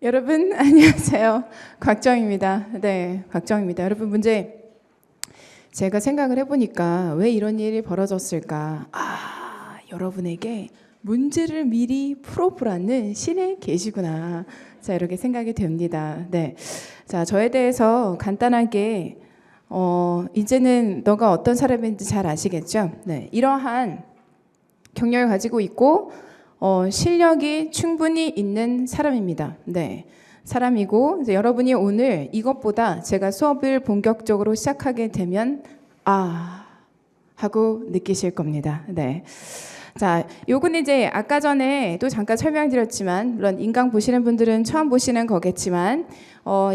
여러분 안녕하세요. 곽정입니다. 네, 곽정입니다. 여러분 문제 제가 생각을 해보니까 왜 이런 일이 벌어졌을까? 여러분에게 문제를 미리 풀어보라는 신의 계시구나. 자, 이렇게 생각이 됩니다. 네, 자, 저에 대해서 간단하게 이제는 너가 어떤 사람인지 잘 아시겠죠? 네, 이러한 경력을 가지고 있고 실력이 충분히 있는 사람입니다. 네, 사람이고 이제 여러분이 오늘 이것보다 제가 수업을 본격적으로 시작하게 되면 하고 느끼실 겁니다. 네. 자, 요건 이제 아까 전에도 잠깐 설명드렸지만 물론 인강 보시는 분들은 처음 보시는 거겠지만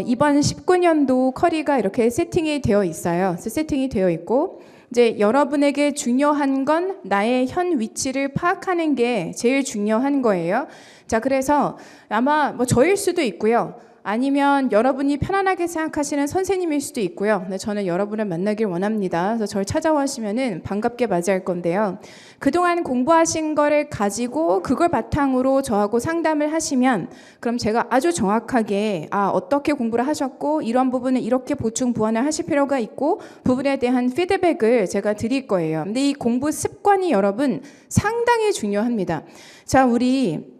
이번 19년도 커리가 이렇게 세팅이 되어 있어요. 세팅이 되어 있고 이제 여러분에게 중요한 건 나의 현 위치를 파악하는 게 제일 중요한 거예요. 자, 그래서 아마 뭐 저일 수도 있고요. 아니면 여러분이 편안하게 생각하시는 선생님일 수도 있고요. 근데 저는 여러분을 만나길 원합니다. 그래서 저를 찾아오시면은 반갑게 맞이할 건데요. 그동안 공부하신 거를 가지고 그걸 바탕으로 저하고 상담을 하시면 그럼 제가 아주 정확하게 어떻게 공부를 하셨고 이런 부분은 이렇게 보충 보완을 하실 필요가 있고 부분에 대한 피드백을 제가 드릴 거예요. 근데 이 공부 습관이 여러분 상당히 중요합니다. 자, 우리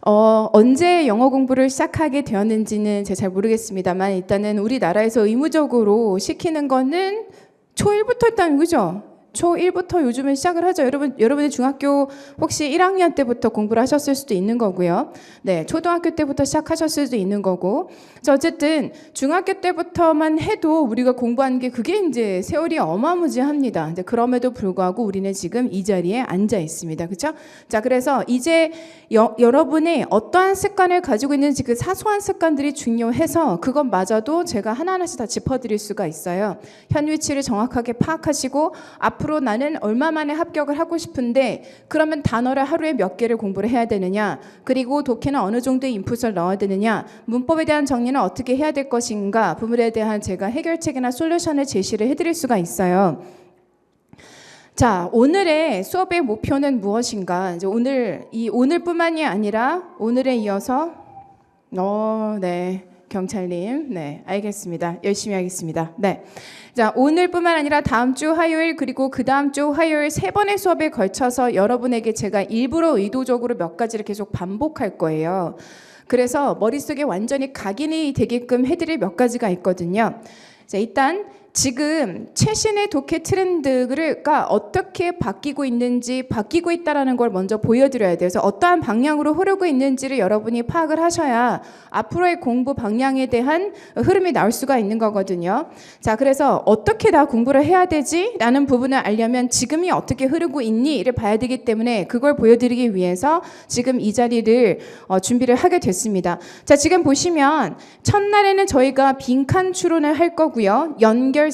언제 영어 공부를 시작하게 되었는지는 제가 잘 모르겠습니다만 일단은 우리나라에서 의무적으로 시키는 거는 초1부터 일단 그죠? 초1부터 요즘은 시작을 하죠. 여러분의 중학교 혹시 1학년 때부터 공부를 하셨을 수도 있는 거고요. 네, 초등학교 때부터 시작하셨을 수도 있는 거고. 어쨌든 중학교 때부터만 해도 우리가 공부하는 게 그게 이제 세월이 어마무지합니다. 근데 그럼에도 불구하고 우리는 지금 이 자리에 앉아 있습니다. 그렇죠? 자, 그래서 이제 여러분의 어떠한 습관을 가지고 있는지 그 사소한 습관들이 중요해서 그것마저도 제가 하나하나씩 다 짚어드릴 수가 있어요. 현 위치를 정확하게 파악하시고 앞으로 나는 얼마 만에 합격을 하고 싶은데 그러면 단어를 하루에 몇 개를 공부를 해야 되느냐, 그리고 독해는 어느 정도의 인풋을 넣어야 되느냐, 문법에 대한 정리는 어떻게 해야 될 것인가 부분에 대한 제가 해결책이나 솔루션을 제시를 해드릴 수가 있어요. 자, 오늘의 수업의 목표는 무엇인가? 이제 오늘뿐만이 아니라 오늘에 이어서 네, 경찰님, 네, 알겠습니다. 열심히 하겠습니다. 네. 자, 오늘뿐만 아니라 다음 주 화요일 그리고 그 다음 주 화요일 3번의 수업에 걸쳐서 여러분에게 제가 일부러 의도적으로 몇 가지를 계속 반복할 거예요. 그래서 머릿속에 완전히 각인이 되게끔 해드릴 몇 가지가 있거든요. 자, 일단 지금 최신의 독해 트렌드가 어떻게 바뀌고 있는지 바뀌고 있다는 걸 먼저 보여드려야 돼요. 그래서 어떠한 방향으로 흐르고 있는지를 여러분이 파악을 하셔야 앞으로의 공부 방향에 대한 흐름이 나올 수가 있는 거거든요. 자, 그래서 어떻게 나 공부를 해야 되지? 라는 부분을 알려면 지금이 어떻게 흐르고 있니?를 봐야 되기 때문에 그걸 보여드리기 위해서 지금 이 자리를 준비를 하게 됐습니다. 자, 지금 보시면 첫날에는 저희가 빈칸 추론을 할 거고요. 연결사,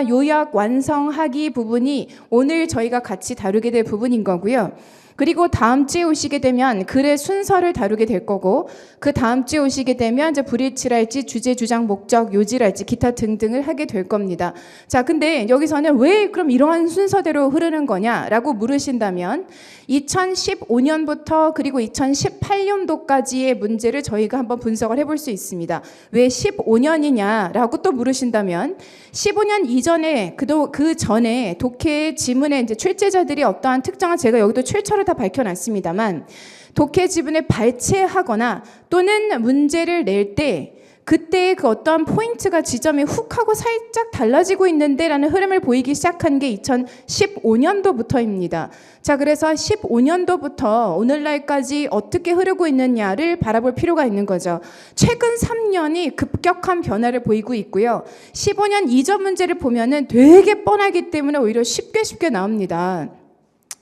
요약, 완성하기 부분이 오늘 저희가 같이 다루게 될 부분인 거고요. 그리고 다음 주에 오시게 되면 글의 순서를 다루게 될 거고, 그 다음 주에 오시게 되면 이제 불일치랄지 주제, 주장, 목적, 요지랄지 기타 등등을 하게 될 겁니다. 자, 근데 여기서는 왜 그럼 이러한 순서대로 흐르는 거냐라고 물으신다면 2015년부터 그리고 2018년도까지의 문제를 저희가 한번 분석을 해볼 수 있습니다. 왜 15년이냐라고 또 물으신다면 15년 이전에 그 전에 독해 지문에 이제 출제자들이 어떠한 특정한 제가 여기도 출처를 다 밝혀놨습니다만 독해 지문을 발췌하거나 또는 문제를 낼 때 그때의 그 어떠한 포인트가 지점이 훅 하고 살짝 달라지고 있는데 라는 흐름을 보이기 시작한 게 2015년도부터입니다. 자, 그래서 15년도부터 오늘날까지 어떻게 흐르고 있느냐를 바라볼 필요가 있는 거죠. 최근 3년이 급격한 변화를 보이고 있고요. 15년 이전 문제를 보면은 되게 뻔하기 때문에 오히려 쉽게 나옵니다.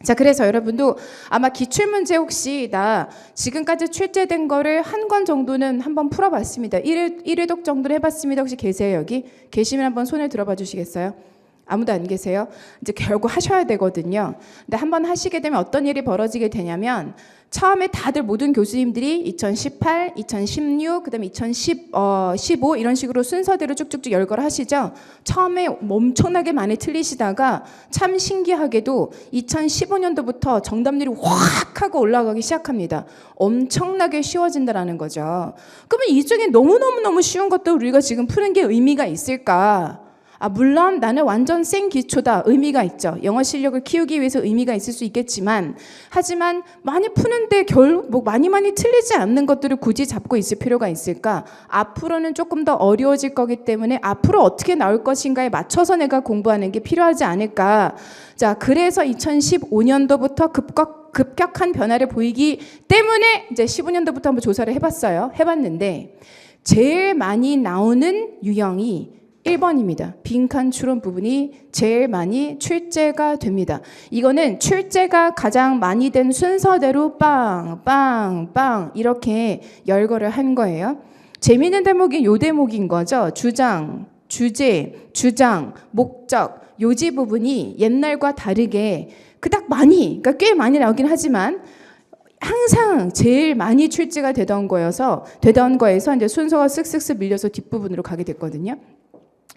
자, 그래서 여러분도 아마 기출문제 혹시 나 지금까지 출제된 거를 한 권 정도는 한번 풀어봤습니다. 1회독 정도는 해봤습니다. 혹시 계세요, 여기? 계시면 한번 손을 들어봐 주시겠어요? 아무도 안 계세요? 이제 결국 하셔야 되거든요. 근데 한번 하시게 되면 어떤 일이 벌어지게 되냐면 처음에 다들 모든 교수님들이 2018, 2016, 그다음에 2015 이런 식으로 순서대로 쭉쭉쭉 열거를 하시죠. 처음에 엄청나게 많이 틀리시다가 참 신기하게도 2015년도부터 정답률이 확 하고 올라가기 시작합니다. 엄청나게 쉬워진다라는 거죠. 그러면 이 중에 너무너무 쉬운 것도 우리가 지금 푸는 게 의미가 있을까? 물론 나는 완전 생 기초다. 의미가 있죠. 영어 실력을 키우기 위해서 의미가 있을 수 있겠지만 하지만 많이 푸는데 결국 많이 틀리지 않는 것들을 굳이 잡고 있을 필요가 있을까? 앞으로는 조금 더 어려워질 거기 때문에 앞으로 어떻게 나올 것인가에 맞춰서 내가 공부하는 게 필요하지 않을까? 자, 그래서 2015년도부터 급격한 변화를 보이기 때문에 이제 15년도부터 한번 조사를 해봤는데 제일 많이 나오는 유형이 1번입니다. 빈칸 추론 부분이 제일 많이 출제가 됩니다. 이거는 출제가 가장 많이 된 순서대로 빵 이렇게 열거를 한 거예요. 재미있는 대목이 요 대목인 거죠. 주장, 주제, 주장, 목적, 요지 부분이 옛날과 다르게 그러니까 꽤 많이 나오긴 하지만 항상 제일 많이 출제가 되던 거에서 이제 순서가 쓱쓱쓱 밀려서 뒷부분으로 가게 됐거든요.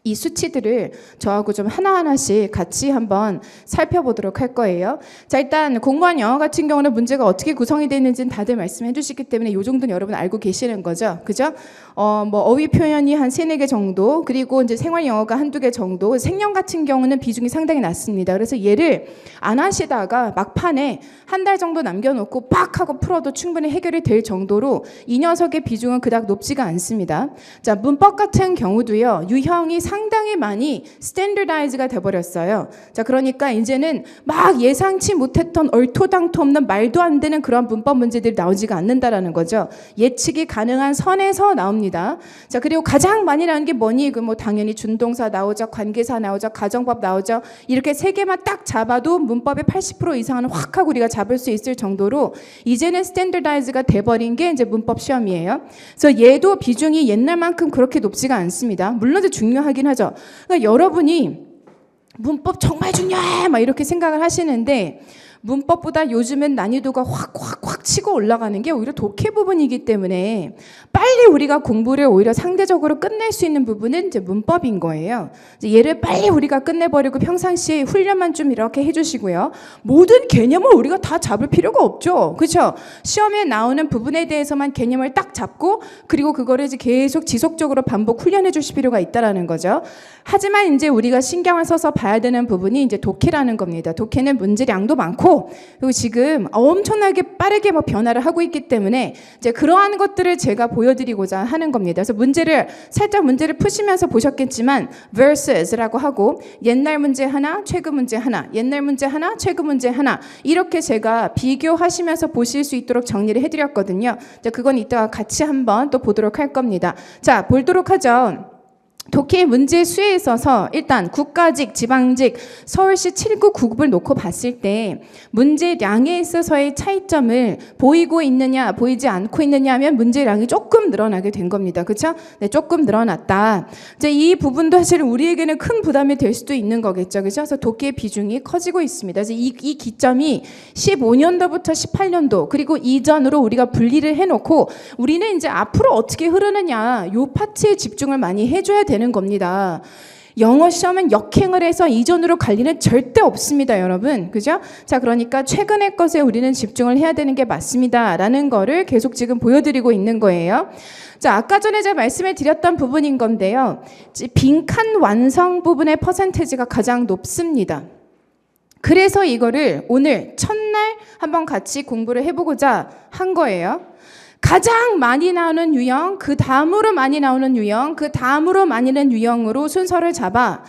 이 수치들을 저하고 좀 하나하나씩 같이 한번 살펴보도록 할 거예요. 자, 일단 공무원 영어 같은 경우는 문제가 어떻게 구성이 되어 있는지는 다들 말씀해 주시기 때문에 이 정도는 여러분 알고 계시는 거죠. 그죠? 어휘 표현이 한 3-4개 정도, 그리고 이제 생활 영어가 한두 개 정도, 생령 같은 경우는 비중이 상당히 낮습니다. 그래서 얘를 안 하시다가 막판에 한 달 정도 남겨놓고 빡 하고 풀어도 충분히 해결이 될 정도로 이 녀석의 비중은 그닥 높지가 않습니다. 자, 문법 같은 경우도요, 유형이 상당히 많이 스탠더다이즈가 돼버렸어요. 자, 그러니까 이제는 막 예상치 못했던 얼토당토 없는 말도 안 되는 그런 문법 문제들이 나오지가 않는다라는 거죠. 예측이 가능한 선에서 나옵니다. 자, 그리고 가장 많이 나오는 게 뭐니? 당연히 준동사 나오죠, 관계사 나오죠, 가정법 나오죠. 이렇게 3개만 딱 잡아도 문법의 80% 이상은 확 하고 우리가 잡을 수 있을 정도로 이제는 스탠더다이즈가 돼버린 게 이제 문법 시험이에요. 그래서 얘도 비중이 옛날만큼 그렇게 높지가 않습니다. 물론 중요하긴 하죠. 그러니까 여러분이 문법 정말 중요해 막 이렇게 생각을 하시는데 문법보다 요즘엔 난이도가 확 치고 올라가는 게 오히려 독해 부분이기 때문에 빨리 우리가 공부를 오히려 상대적으로 끝낼 수 있는 부분은 이제 문법인 거예요. 이제 얘를 빨리 우리가 끝내버리고 평상시에 훈련만 좀 이렇게 해주시고요. 모든 개념을 우리가 다 잡을 필요가 없죠. 그렇죠? 시험에 나오는 부분에 대해서만 개념을 딱 잡고 그리고 그거를 이제 계속 지속적으로 반복 훈련해 주실 필요가 있다라는 거죠. 하지만 이제 우리가 신경을 써서 봐야 되는 부분이 이제 독해라는 겁니다. 독해는 문제량도 많고 그리고 지금 엄청나게 빠르게 변화를 하고 있기 때문에 이제 그러한 것들을 제가 보여드리고자 하는 겁니다. 그래서 살짝 문제를 푸시면서 보셨겠지만 verses라고 하고 옛날 문제 하나, 최근 문제 하나, 옛날 문제 하나, 최근 문제 하나 이렇게 제가 비교하시면서 보실 수 있도록 정리를 해드렸거든요. 자, 그건 이따가 같이 한번 또 보도록 할 겁니다. 자, 보도록 하죠. 독해 문제 수에 있어서 일단 국가직, 지방직, 서울시 7구, 9급을 놓고 봤을 때 문제량에 있어서의 차이점을 보이고 있느냐, 보이지 않고 있느냐 하면 문제량이 조금 늘어나게 된 겁니다. 그렇죠? 네, 조금 늘어났다. 이제 이 부분도 사실 우리에게는 큰 부담이 될 수도 있는 거겠죠. 그렇죠? 그래서 독해 비중이 커지고 있습니다. 그래서 이 기점이 15년도부터 18년도 그리고 이전으로 우리가 분리를 해놓고 우리는 이제 앞으로 어떻게 흐르느냐 요 파트에 집중을 많이 해줘야 되는 겁니다. 영어 시험은 역행을 해서 이전으로 갈 리는 절대 없습니다, 여러분. 그죠? 자, 그러니까 최근의 것에 우리는 집중을 해야 되는 게 맞습니다. 라는 거를 계속 지금 보여드리고 있는 거예요. 자, 아까 전에 제가 말씀을 드렸던 부분인 건데요. 빈칸 완성 부분의 퍼센테이지가 가장 높습니다. 그래서 이거를 오늘 첫날 한번 같이 공부를 해보고자 한 거예요. 가장 많이 나오는 유형, 그 다음으로 많이 나오는 유형, 그 다음으로 많이 나오는 유형으로 순서를 잡아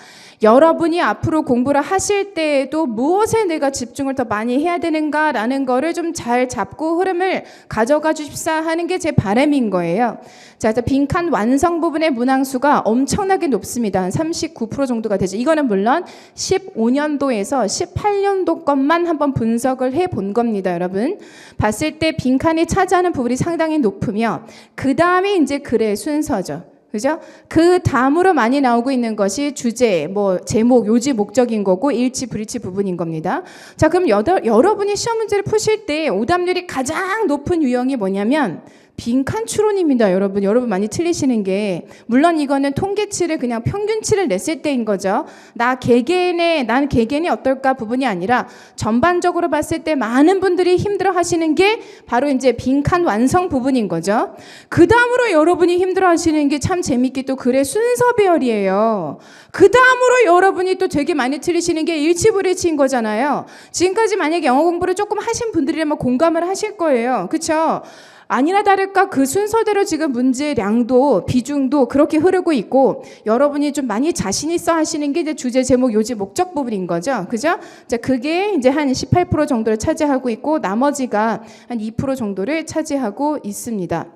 여러분이 앞으로 공부를 하실 때에도 무엇에 내가 집중을 더 많이 해야 되는가라는 거를 좀 잘 잡고 흐름을 가져가 주십사 하는 게 제 바람인 거예요. 자, 빈칸 완성 부분의 문항수가 엄청나게 높습니다. 한 39% 정도가 되죠. 이거는 물론 15년도에서 18년도 것만 한번 분석을 해본 겁니다, 여러분. 봤을 때 빈칸이 차지하는 부분이 상당히 높으며 그 다음에 이제 글의 순서죠. 그죠? 그 다음으로 많이 나오고 있는 것이 주제, 뭐 제목, 요지, 목적인 거고 일치, 불일치 부분인 겁니다. 자, 그럼 여러분이 시험 문제를 푸실 때 오답률이 가장 높은 유형이 뭐냐면 빈칸 추론입니다. 여러분 많이 틀리시는 게, 물론 이거는 통계치를 그냥 평균치를 냈을 때인 거죠. 난 개개인이 어떨까 부분이 아니라 전반적으로 봤을 때 많은 분들이 힘들어 하시는 게 바로 이제 빈칸 완성 부분인 거죠. 그 다음으로 여러분이 힘들어 하시는 게 참 재밌게 또 글의 순서 배열이에요. 그 다음으로 여러분이 또 되게 많이 틀리시는 게 일치불일치인 거잖아요. 지금까지 만약에 영어 공부를 조금 하신 분들이라면 공감을 하실 거예요. 그렇죠? 아니나 다를까 그 순서대로 지금 문제량도 비중도 그렇게 흐르고 있고, 여러분이 좀 많이 자신 있어 하시는 게 이제 주제, 제목, 요지, 목적 부분인 거죠. 그죠? 자, 그게 이제 한 18% 정도를 차지하고 있고 나머지가 한 2% 정도를 차지하고 있습니다.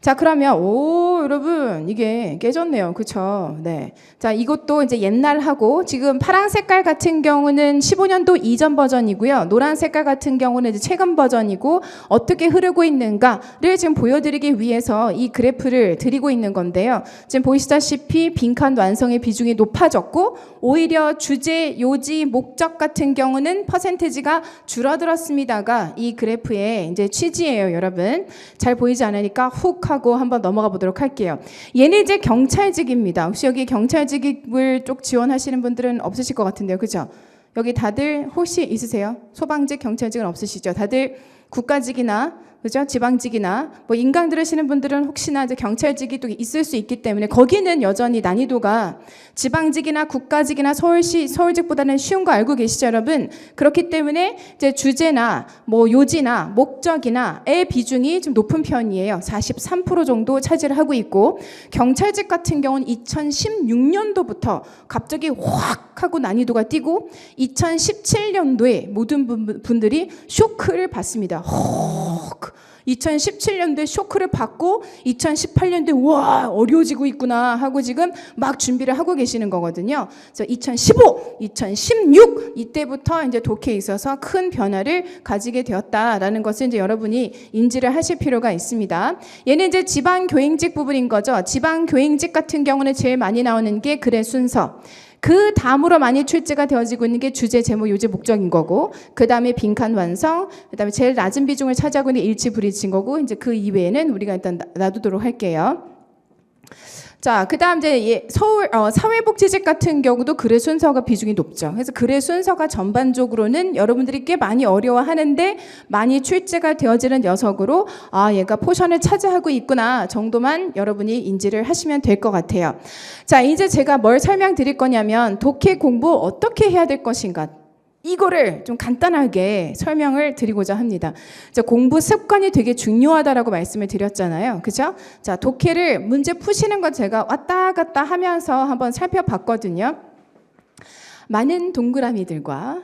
자, 그러면 여러분 이게 깨졌네요. 그쵸? 네. 자, 이것도 이제 옛날하고, 지금 파란 색깔 같은 경우는 15년도 이전 버전이고요. 노란 색깔 같은 경우는 이제 최근 버전이고, 어떻게 흐르고 있는가를 지금 보여드리기 위해서 이 그래프를 드리고 있는 건데요. 지금 보시다시피 빈칸 완성의 비중이 높아졌고, 오히려 주제, 요지, 목적 같은 경우는 퍼센테지가 줄어들었습니다가 이 그래프의 이제 취지예요. 여러분 잘 보이지 않으니까 훅 하고 한번 넘어가 보도록 할게요. 얘는 이제 경찰직입니다. 혹시 여기 경찰직을 쪽 지원하시는 분들은 없으실 것 같은데요. 그죠? 여기 다들 혹시 있으세요? 소방직, 경찰직은 없으시죠? 다들 국가직이나 그죠? 지방직이나 뭐 인강 들으시는 분들은 혹시나 이제 경찰직이 또 있을 수 있기 때문에 거기는 여전히 난이도가 지방직이나 국가직이나 서울직보다는 쉬운 거 알고 계시죠, 여러분? 그렇기 때문에 이제 주제나 뭐 요지나 목적이나의 비중이 좀 높은 편이에요. 43% 정도 차지를 하고 있고, 경찰직 같은 경우는 2016년도부터 갑자기 확 하고 난이도가 뛰고 2017년도에 모든 분들이 쇼크를 받습니다. 2017년도에 쇼크를 받고 2018년도에 와 어려워지고 있구나 하고 지금 막 준비를 하고 계시는 거거든요. 그래서 2015, 2016 이때부터 이제 독해에 있어서 큰 변화를 가지게 되었다라는 것을 이제 여러분이 인지를 하실 필요가 있습니다. 얘는 이제 지방교행직 부분인 거죠. 지방교행직 같은 경우는 제일 많이 나오는 게 글의 순서. 그 다음으로 많이 출제가 되어지고 있는 게 주제, 제목, 요지, 목적인 거고, 그 다음에 빈칸 완성, 그 다음에 제일 낮은 비중을 차지하고 있는 일치, 불일치인 거고, 이제 그 이외에는 우리가 일단 놔두도록 할게요. 자, 그 다음 이제 사회복지직 같은 경우도 글의 순서가 비중이 높죠. 그래서 글의 순서가 전반적으로는 여러분들이 꽤 많이 어려워하는데 많이 출제가 되어지는 녀석으로, 얘가 포션을 차지하고 있구나 정도만 여러분이 인지를 하시면 될 것 같아요. 자, 이제 제가 뭘 설명드릴 거냐면 독해 공부 어떻게 해야 될 것인가, 이거를 좀 간단하게 설명을 드리고자 합니다. 자, 공부 습관이 되게 중요하다라고 말씀을 드렸잖아요. 그죠? 자, 독해를 문제 푸시는 거 제가 왔다 갔다 하면서 한번 살펴봤거든요. 많은 동그라미들과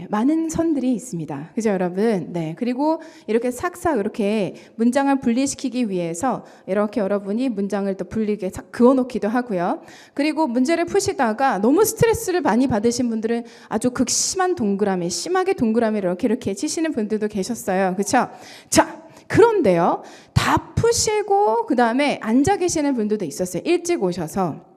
많은 선들이 있습니다. 그죠, 여러분? 네. 그리고 이렇게 삭삭 이렇게 문장을 분리시키기 위해서 이렇게 여러분이 문장을 또 분리게 싹 그어놓기도 하고요. 그리고 문제를 푸시다가 너무 스트레스를 많이 받으신 분들은 아주 극심한 동그라미, 심하게 동그라미를 이렇게 치시는 분들도 계셨어요. 그렇죠? 자, 그런데요. 다 푸시고 그 다음에 앉아 계시는 분들도 있었어요. 일찍 오셔서.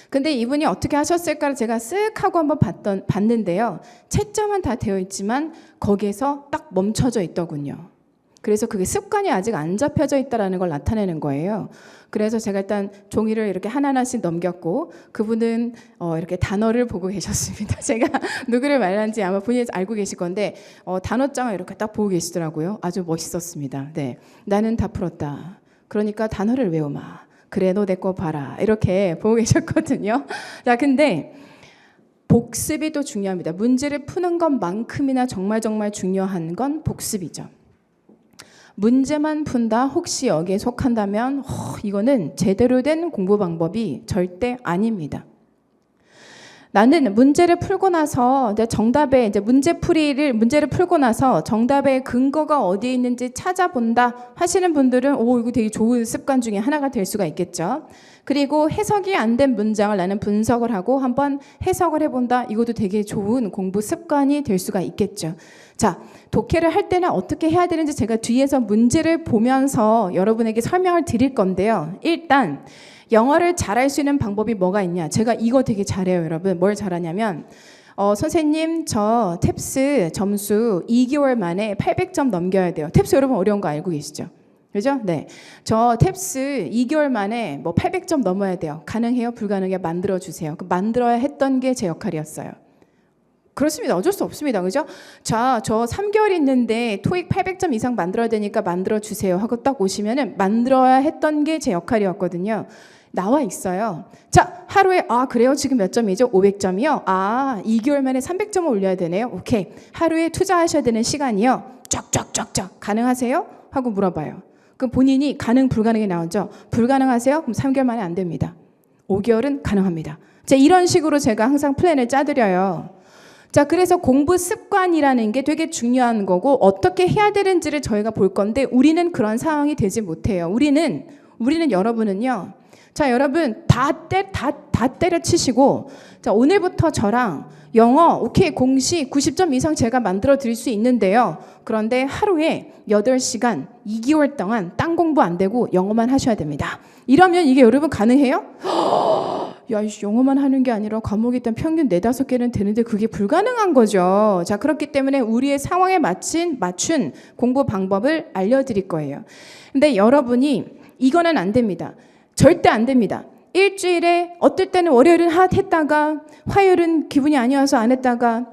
근데 이분이 어떻게 하셨을까를 제가 쓱 하고 한번 봤는데요. 채점은 다 되어 있지만 거기에서 딱 멈춰져 있더군요. 그래서 그게 습관이 아직 안 잡혀져 있다는 걸 나타내는 거예요. 그래서 제가 일단 종이를 이렇게 하나하나씩 넘겼고, 그분은 이렇게 단어를 보고 계셨습니다. 제가 누구를 말하는지 아마 본인이 알고 계실 건데 단어장을 이렇게 딱 보고 계시더라고요. 아주 멋있었습니다. 네, 나는 다 풀었다. 그러니까 단어를 외워마. 그래, 너 내 거 봐라. 이렇게 보고 계셨거든요. 자, 근데 복습이 또 중요합니다. 문제를 푸는 것만큼이나 정말 중요한 건 복습이죠. 문제만 푼다, 혹시 여기에 속한다면 이거는 제대로 된 공부 방법이 절대 아닙니다. 나는 문제를 풀고 나서 문제를 풀고 나서 정답의 근거가 어디에 있는지 찾아본다 하시는 분들은 이거 되게 좋은 습관 중에 하나가 될 수가 있겠죠. 그리고 해석이 안 된 문장을 나는 분석을 하고 한번 해석을 해본다. 이것도 되게 좋은 공부 습관이 될 수가 있겠죠. 자, 독해를 할 때는 어떻게 해야 되는지 제가 뒤에서 문제를 보면서 여러분에게 설명을 드릴 건데요. 일단 영어를 잘할 수 있는 방법이 뭐가 있냐. 제가 이거 되게 잘해요, 여러분. 뭘 잘하냐면 선생님 저 탭스 점수 2개월 만에 800점 넘겨야 돼요. 탭스 여러분 어려운 거 알고 계시죠? 그죠? 네. 저 탭스 2개월 만에 뭐 800점 넘어야 돼요. 가능해요? 불가능해요? 만들어 주세요. 만들어야 했던 게 제 역할이었어요. 그렇습니다. 어쩔 수 없습니다. 그죠? 자, 저 3개월 있는데 토익 800점 이상 만들어야 되니까 만들어 주세요 하고 딱 오시면은 만들어야 했던 게 제 역할이었거든요. 나와 있어요. 자, 하루에 그래요? 지금 몇 점이죠? 500점이요? 2개월 만에 300점을 올려야 되네요. 오케이. 하루에 투자하셔야 되는 시간이요. 쫙쫙쫙쫙 가능하세요? 하고 물어봐요. 그럼 본인이 가능 불가능이 나오죠. 불가능하세요? 그럼 3개월 만에 안 됩니다. 5개월은 가능합니다. 자, 이런 식으로 제가 항상 플랜을 짜드려요. 자, 그래서 공부 습관이라는 게 되게 중요한 거고 어떻게 해야 되는지를 저희가 볼 건데 우리는 그런 상황이 되지 못해요. 우리는 여러분은요. 자, 여러분 다 때려치시고 자, 오늘부터 저랑 영어 오케이 공식 90점 이상 제가 만들어 드릴 수 있는데요. 그런데 하루에 8시간 2개월 동안 딴 공부 안 되고 영어만 하셔야 됩니다. 이러면 이게 여러분 가능해요? 야, 영어만 하는 게 아니라 과목이 일단 평균 4-5개는 되는데 그게 불가능한 거죠. 자, 그렇기 때문에 우리의 상황에 맞춘 공부 방법을 알려드릴 거예요. 근데 여러분이 이거는 안 됩니다. 절대 안 됩니다. 일주일에 어떨 때는 월요일은 했다가 화요일은 기분이 아니어서 안 했다가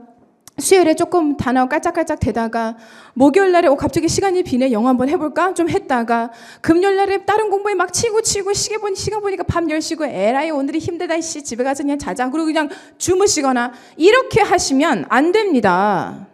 수요일에 조금 단어 깔짝깔짝 대다가 목요일 날에 갑자기 시간이 비네 영어 한번 해볼까? 좀 했다가 금요일 날에 다른 공부에 막 치고 시간 보니까 밤 10시고 에라이 오늘이 힘들다 씨 집에 가서 그냥 자자 그리고 그냥 주무시거나 이렇게 하시면 안 됩니다.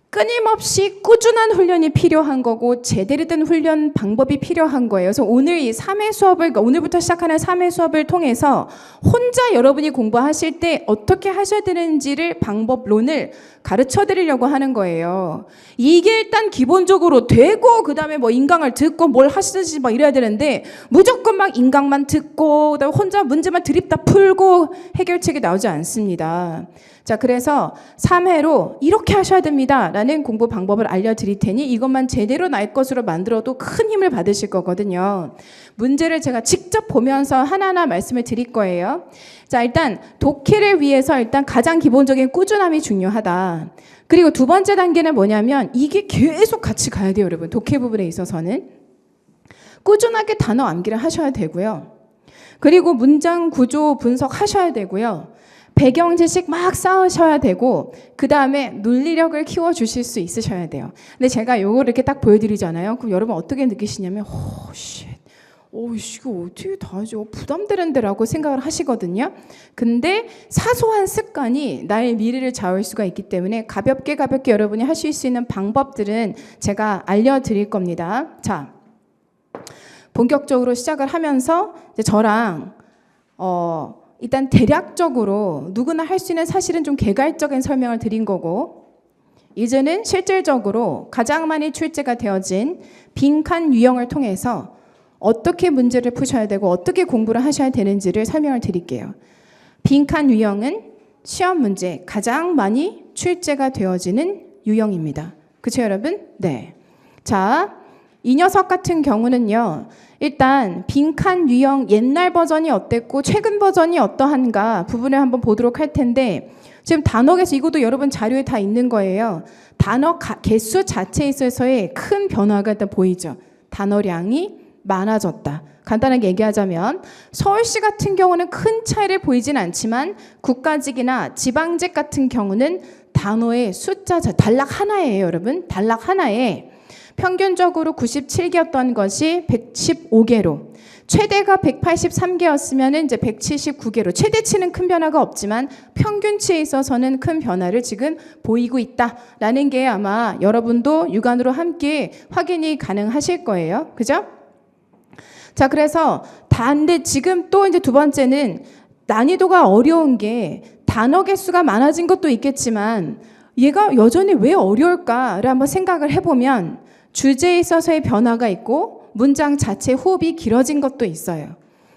끊임없이 꾸준한 훈련이 필요한 거고 제대로 된 훈련 방법이 필요한 거예요. 그래서 오늘 이 3회 수업을 오늘부터 시작하는 3회 수업을 통해서 혼자 여러분이 공부하실 때 어떻게 하셔야 되는지를 방법론을 가르쳐 드리려고 하는 거예요. 이게 일단 기본적으로 되고 그다음에 뭐 인강을 듣고 뭘 하시든지 막 이래야 되는데 무조건 막 인강만 듣고 그다음에 혼자 문제만 드립다 풀고 해결책이 나오지 않습니다. 자, 그래서 3회로 이렇게 하셔야 됩니다 라는 공부 방법을 알려드릴 테니 이것만 제대로 날 것으로 만들어도 큰 힘을 받으실 거거든요. 문제를 제가 직접 보면서 하나하나 말씀을 드릴 거예요. 자, 일단 독해를 위해서 일단 가장 기본적인 꾸준함이 중요하다. 그리고 두 번째 단계는 뭐냐면 이게 계속 같이 가야 돼요, 여러분. 독해 부분에 있어서는 꾸준하게 단어 암기를 하셔야 되고요. 그리고 문장 구조 분석하셔야 되고요. 배경 지식 막 쌓으셔야 되고 그 다음에 논리력을 키워주실 수 있으셔야 돼요. 근데 제가 요거를 이렇게 딱 보여드리잖아요. 그럼 여러분 어떻게 느끼시냐면 이거 어떻게 다 하지? 부담되는데 라고 생각을 하시거든요. 근데 사소한 습관이 나의 미래를 좌우할 수가 있기 때문에 가볍게 여러분이 하실 수 있는 방법들은 제가 알려드릴 겁니다. 자, 본격적으로 시작을 하면서 이제 저랑 일단 대략적으로 누구나 할 수 있는 사실은 좀 개괄적인 설명을 드린 거고 이제는 실질적으로 가장 많이 출제가 되어진 빈칸 유형을 통해서 어떻게 문제를 푸셔야 되고 어떻게 공부를 하셔야 되는지를 설명을 드릴게요. 빈칸 유형은 시험 문제 가장 많이 출제가 되어지는 유형입니다. 그렇죠, 여러분? 네. 자, 이 녀석 같은 경우는요. 일단 빈칸 유형 옛날 버전이 어땠고 최근 버전이 어떠한가 부분을 한번 보도록 할 텐데 지금 단어 개수 이것도 여러분 자료에 다 있는 거예요. 단어 개수 자체에 있어서의 큰 변화가 일단 보이죠. 단어량이 많아졌다. 간단하게 얘기하자면 서울시 같은 경우는 큰 차이를 보이진 않지만 국가직이나 지방직 같은 경우는 단어의 숫자 단락 하나예요, 여러분. 단락 하나에 평균적으로 97개였던 것이 115개로 최대가 183개였으면 이제 179개로 최대치는 큰 변화가 없지만 평균치에 있어서는 큰 변화를 지금 보이고 있다라는 게 아마 여러분도 육안으로 함께 확인이 가능하실 거예요. 그죠? 자, 그래서 근데 지금 또 이제 두 번째는 난이도가 어려운 게 단어 개수가 많아진 것도 있겠지만 얘가 여전히 왜 어려울까를 한번 생각을 해보면 주제에 있어서의 변화가 있고 문장 자체 호흡이 길어진 것도 있어요.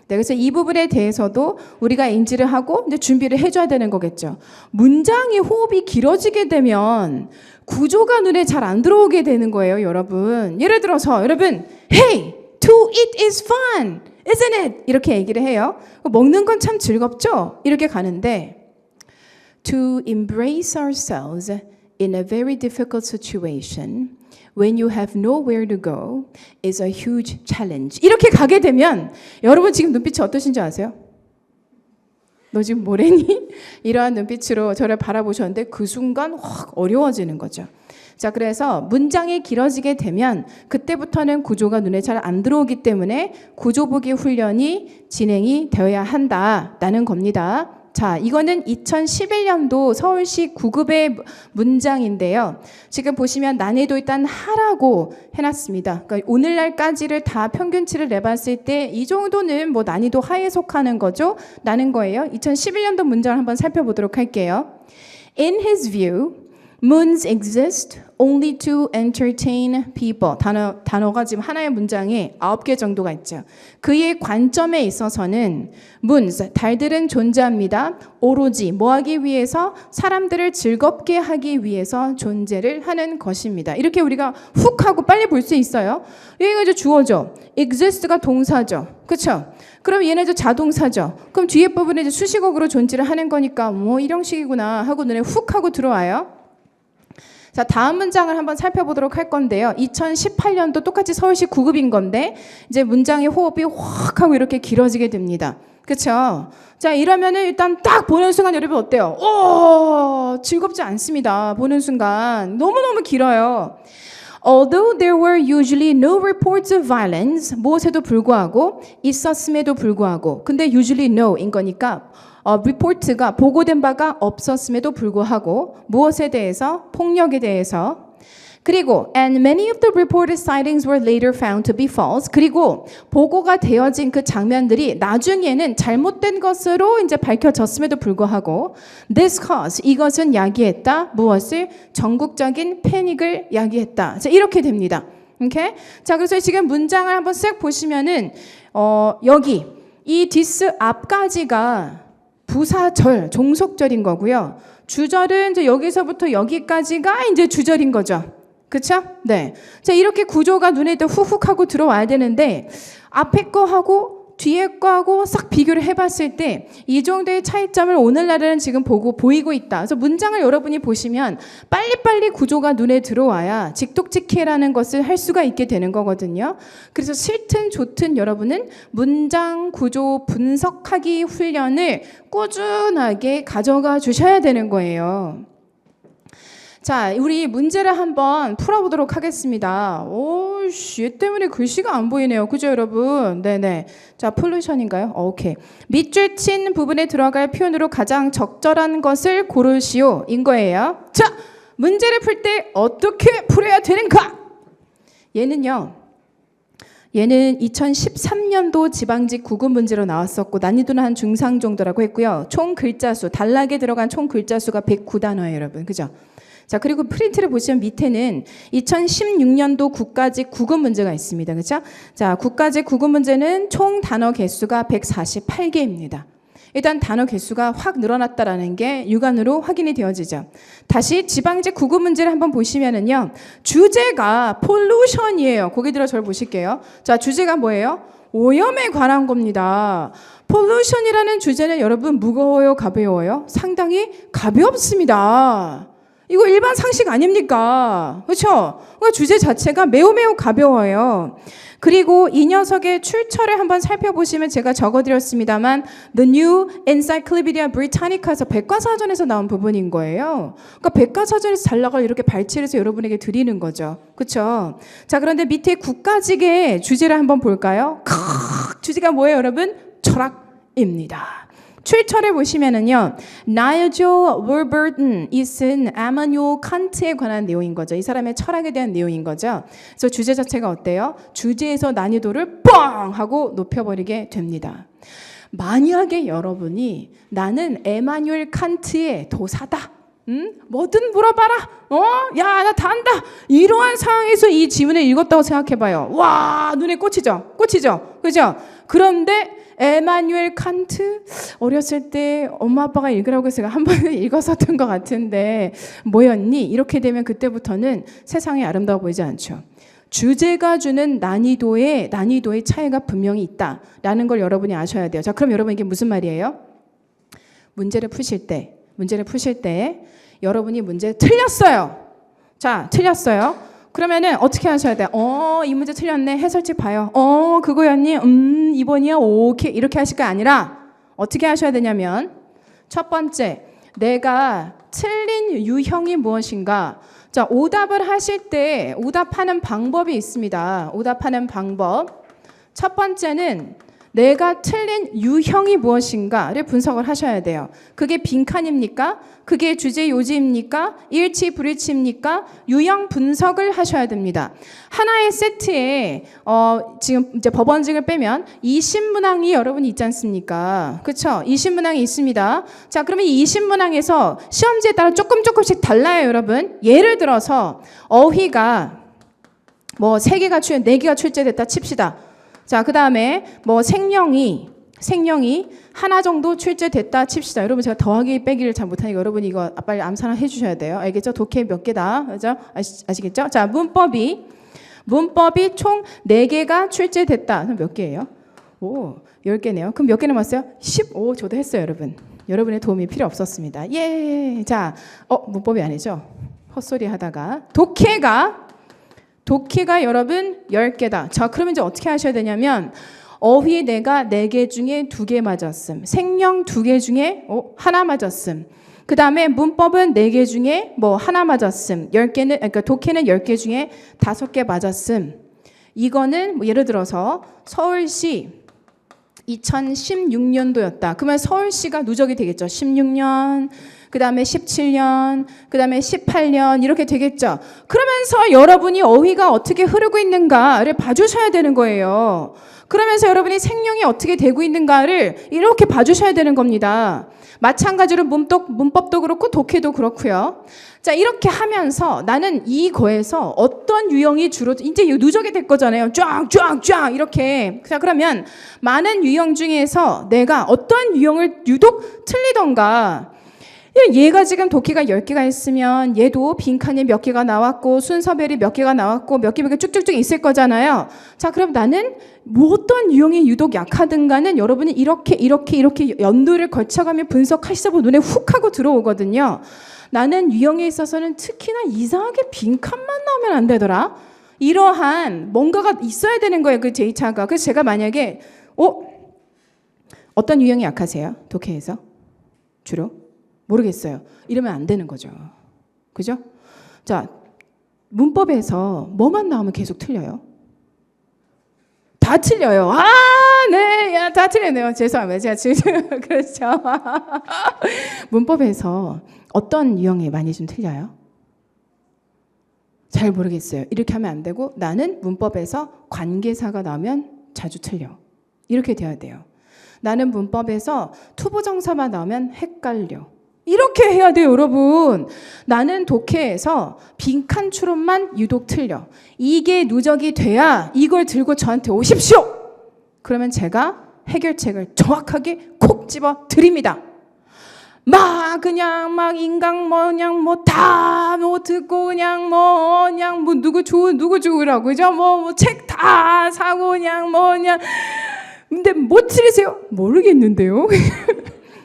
네, 그래서 이 부분에 대해서도 우리가 인지를 하고 이제 준비를 해줘야 되는 거겠죠. 문장이 호흡이 길어지게 되면 구조가 눈에 잘 안 들어오게 되는 거예요, 여러분. 예를 들어서 여러분, Hey, to eat is fun, isn't it? 이렇게 얘기를 해요. 먹는 건 참 즐겁죠? 이렇게 가는데 To embrace ourselves in a very difficult situation when you have nowhere to go is a huge challenge. 이렇게 가게 되면 여러분 지금 눈빛이 어떠신지 아세요? 너 지금 뭐래니? 이러한 눈빛으로 저를 바라보셨는데 그 순간 확 어려워지는 거죠. 자, 그래서 문장이 길어지게 되면 그때부터는 구조가 눈에 잘 안 들어오기 때문에 구조 보기 훈련이 진행이 되어야 한다라는 겁니다. 자, 이거는 2011년도 서울시 9급의 문장인데요. 지금 보시면 난이도 일단 하라고 해놨습니다. 그러니까 오늘날까지를 다 평균치를 내봤을 때 이 정도는 뭐 난이도 하에 속하는 거죠? 라는 거예요. 2011년도 문장을 한번 살펴보도록 할게요. In his view, moons exist only to entertain people. 단어가 지금 하나의 문장에 9개 정도가 있죠. 그의 관점에 있어서는 moons, 달들은 존재합니다. 오로지 뭐 하기 위해서? 사람들을 즐겁게 하기 위해서 존재를 하는 것입니다. 이렇게 우리가 훅 하고 빨리 볼 수 있어요. 여기가 이제 주어죠. exist가 동사죠. 그렇죠? 그럼 얘는 이제 자동사죠. 그럼 뒤에 부분에 이제 수식어로 존재를 하는 거니까 뭐 이런 식이구나 하고 눈에 훅 하고 들어와요. 자, 다음 문장을 한번 살펴보도록 할 건데요. 2018년도 똑같이 서울시 9급인 건데 이제 문장의 호흡이 확 하고 이렇게 길어지게 됩니다. 그렇죠? 자, 이러면은 일단 딱 보는 순간 여러분 어때요? 오, 즐겁지 않습니다. 보는 순간 너무너무 길어요. Although there were usually no reports of violence, 무엇에도 불구하고 있었음에도 불구하고 근데 usually no인 거니까 리포트가 보고된 바가 없었음에도 불구하고 무엇에 대해서? 폭력에 대해서. 그리고 and many of the reported sightings were later found to be false. 그리고 보고가 되어진 그 장면들이 나중에는 잘못된 것으로 이제 밝혀졌음에도 불구하고 this caused, 이것은 야기했다. 무엇을? 전국적인 패닉을 야기했다. 자, 이렇게 됩니다. 오케이? 자, 그래서 지금 문장을 한번 쓱 보시면은 여기 이 this 앞까지가 부사절, 종속절인 거고요. 주절은 이제 여기서부터 여기까지가 이제 주절인 거죠. 그렇죠? 네. 자, 이렇게 구조가 눈에 후훅 하고 들어와야 되는데 앞에 거 하고 뒤에 거 하고 싹 비교를 해봤을 때 이 정도의 차이점을 오늘날에는 지금 보이고 있다. 그래서 문장을 여러분이 보시면 빨리빨리 구조가 눈에 들어와야 직독직해라는 것을 할 수가 있게 되는 거거든요. 그래서 싫든 좋든 여러분은 문장 구조 분석하기 훈련을 꾸준하게 가져가 주셔야 되는 거예요. 자, 우리 문제를 한번 풀어보도록 하겠습니다. 오, 얘 때문에 글씨가 안 보이네요. 그죠, 여러분? 네네. 자, 폴루션인가요? 오케이. 밑줄 친 부분에 들어갈 표현으로 가장 적절한 것을 고르시오. 인 거예요. 자, 문제를 풀 때 어떻게 풀어야 되는가? 얘는 2013년도 지방직 9급 문제로 나왔었고 난이도는 한 중상 정도라고 했고요. 총 글자 수, 단락에 들어간 총 글자 수가 109단어예요, 여러분. 그죠? 자, 그리고 프린트를 보시면 밑에는 2016년도 국가직 9급 문제가 있습니다. 그렇죠? 자, 국가직 9급 문제는 총 단어 개수가 148개입니다. 일단 단어 개수가 확 늘어났다라는 게 육안으로 확인이 되어지죠. 다시 지방직 9급 문제를 한번 보시면은요. 주제가 폴루션이에요. 고개 들어 저를 보실게요. 자, 주제가 뭐예요? 오염에 관한 겁니다. 폴루션이라는 주제는 여러분 무거워요, 가벼워요? 상당히 가볍습니다. 이거 일반 상식 아닙니까? 그렇죠? 그러니까 주제 자체가 매우 가벼워요. 그리고 이 녀석의 출처를 한번 살펴보시면 제가 적어드렸습니다만 The New Encyclopedia Britannica에서 백과사전에서 나온 부분인 거예요. 그러니까 백과사전에서 잘 나갈 이렇게 발췌해서 여러분에게 드리는 거죠. 그렇죠? 자, 그런데 밑에 국가직의 주제를 한번 볼까요? 주제가 뭐예요, 여러분? 철학입니다. 출처를 보시면은요, 나이젤 월버튼 이 쓴 이마뉴엘 칸트에 관한 내용인 거죠. 이 사람의 철학에 대한 내용인 거죠. 그래서 주제 자체가 어때요? 주제에서 난이도를 뻥 하고 높여버리게 됩니다. 만약에 여러분이 나는 이마뉴엘 칸트의 도사다. 뭐든 물어봐라. 야, 나 다 안다. 이러한 상황에서 이 지문을 읽었다고 생각해봐요. 와, 눈에 꽂히죠? 그죠? 그런데 에마뉴엘 칸트. 어렸을 때 엄마 아빠가 읽으라고 해서 제가 한 번은 읽었었던 것 같은데 뭐였니? 이렇게 되면 그때부터는 세상이 아름다워 보이지 않죠. 주제가 주는 난이도의 차이가 분명히 있다라는 걸 여러분이 아셔야 돼요. 자, 그럼 여러분 이게 무슨 말이에요? 문제를 푸실 때 여러분이 문제 틀렸어요. 자, 틀렸어요. 그러면은 어떻게 하셔야 돼요? 이 문제 틀렸네. 해설집 봐요. 그거였니? 2번이야. 오케이. 이렇게 하실 게 아니라 어떻게 하셔야 되냐면 첫 번째, 내가 틀린 유형이 무엇인가? 자, 오답을 하실 때 오답하는 방법이 있습니다. 오답하는 방법. 첫 번째는 내가 틀린 유형이 무엇인가를 분석을 하셔야 돼요. 그게 빈칸입니까? 그게 주제 요지입니까? 일치 불일치입니까? 유형 분석을 하셔야 됩니다. 하나의 세트에 지금 이제 법원직을 빼면 20문항이 여러분이 있지 않습니까? 그렇죠? 20문항이 있습니다. 자, 그러면 이 20문항에서 시험지에 따라 조금씩 달라요, 여러분. 예를 들어서 어휘가 뭐 3개가 4개가 출제됐다 칩시다. 자, 그 다음에 뭐 생령이 하나 정도 출제됐다 칩시다. 여러분 제가 더하기 빼기를 잘 못하니까 여러분이 이거 빨리 암산을 해주셔야 돼요. 알겠죠? 독해 몇 개다. 그죠? 아시겠죠? 자, 문법이 총 4개가 출제됐다. 그럼 몇 개예요? 10개네요. 그럼 몇 개 남았어요? 15. 저도 했어요, 여러분. 여러분의 도움이 필요 없었습니다. 예. 자, 문법이 아니죠? 헛소리 하다가 독해가 여러분 10개다. 자, 그러면 이제 어떻게 하셔야 되냐면 어휘 내가 4개 중에 2개 맞았음. 생령 2개 중에 하나 맞았음. 그 다음에 문법은 4개 중에 뭐 하나 맞았음. 10개는, 그러니까 독해는 10개 중에 5개 맞았음. 이거는 뭐 예를 들어서 서울시 2016년도였다. 그러면 서울시가 누적이 되겠죠. 16년, 그 다음에 17년, 그 다음에 18년 이렇게 되겠죠. 그러면서 여러분이 어휘가 어떻게 흐르고 있는가를 봐주셔야 되는 거예요. 그러면서 여러분이 생령이 어떻게 되고 있는가를 이렇게 봐주셔야 되는 겁니다. 마찬가지로 문법도 그렇고 독해도 그렇고요. 자, 이렇게 하면서 나는 이거에서 어떤 유형이 주로 이제 누적이 될 거잖아요. 쫙 이렇게. 자, 그러면 많은 유형 중에서 내가 어떤 유형을 유독 틀리던가. 얘가 지금 독해가 10개가 있으면 얘도 빈칸이 몇 개가 나왔고 순서별이 몇 개가 나왔고 몇 개 쭉쭉쭉 있을 거잖아요. 자, 그럼 나는 뭐 어떤 유형이 유독 약하든가는 여러분이 이렇게 연도를 거쳐가며 분석하시다 보면 눈에 훅 하고 들어오거든요. 나는 유형에 있어서는 특히나 이상하게 빈칸만 나오면 안 되더라. 이러한 뭔가가 있어야 되는 거예요. 그 J차가. 그래서 제가 만약에 어떤 유형이 약하세요? 독해에서? 주로? 모르겠어요. 이러면 안 되는 거죠. 그죠? 자, 문법에서 뭐만 나오면 계속 틀려요? 다 틀려요. 네, 다 틀리네요. 죄송합니다. 제가 지금 그렇죠. 문법에서 어떤 유형이 많이 좀 틀려요? 잘 모르겠어요. 이렇게 하면 안 되고 나는 문법에서 관계사가 나오면 자주 틀려. 이렇게 돼야 돼요. 나는 문법에서 투부정사만 나오면 헷갈려. 이렇게 해야 돼요, 여러분. 나는 독해에서 빈칸 추론만 유독 틀려. 이게 누적이 돼야 이걸 들고 저한테 오십시오. 그러면 제가 해결책을 정확하게 콕 집어 드립니다. 그냥 인강 다 듣고 그냥 누구 좋으라고 그죠? 책 다 사고 그냥 근데 뭐 틀리세요? 모르겠는데요.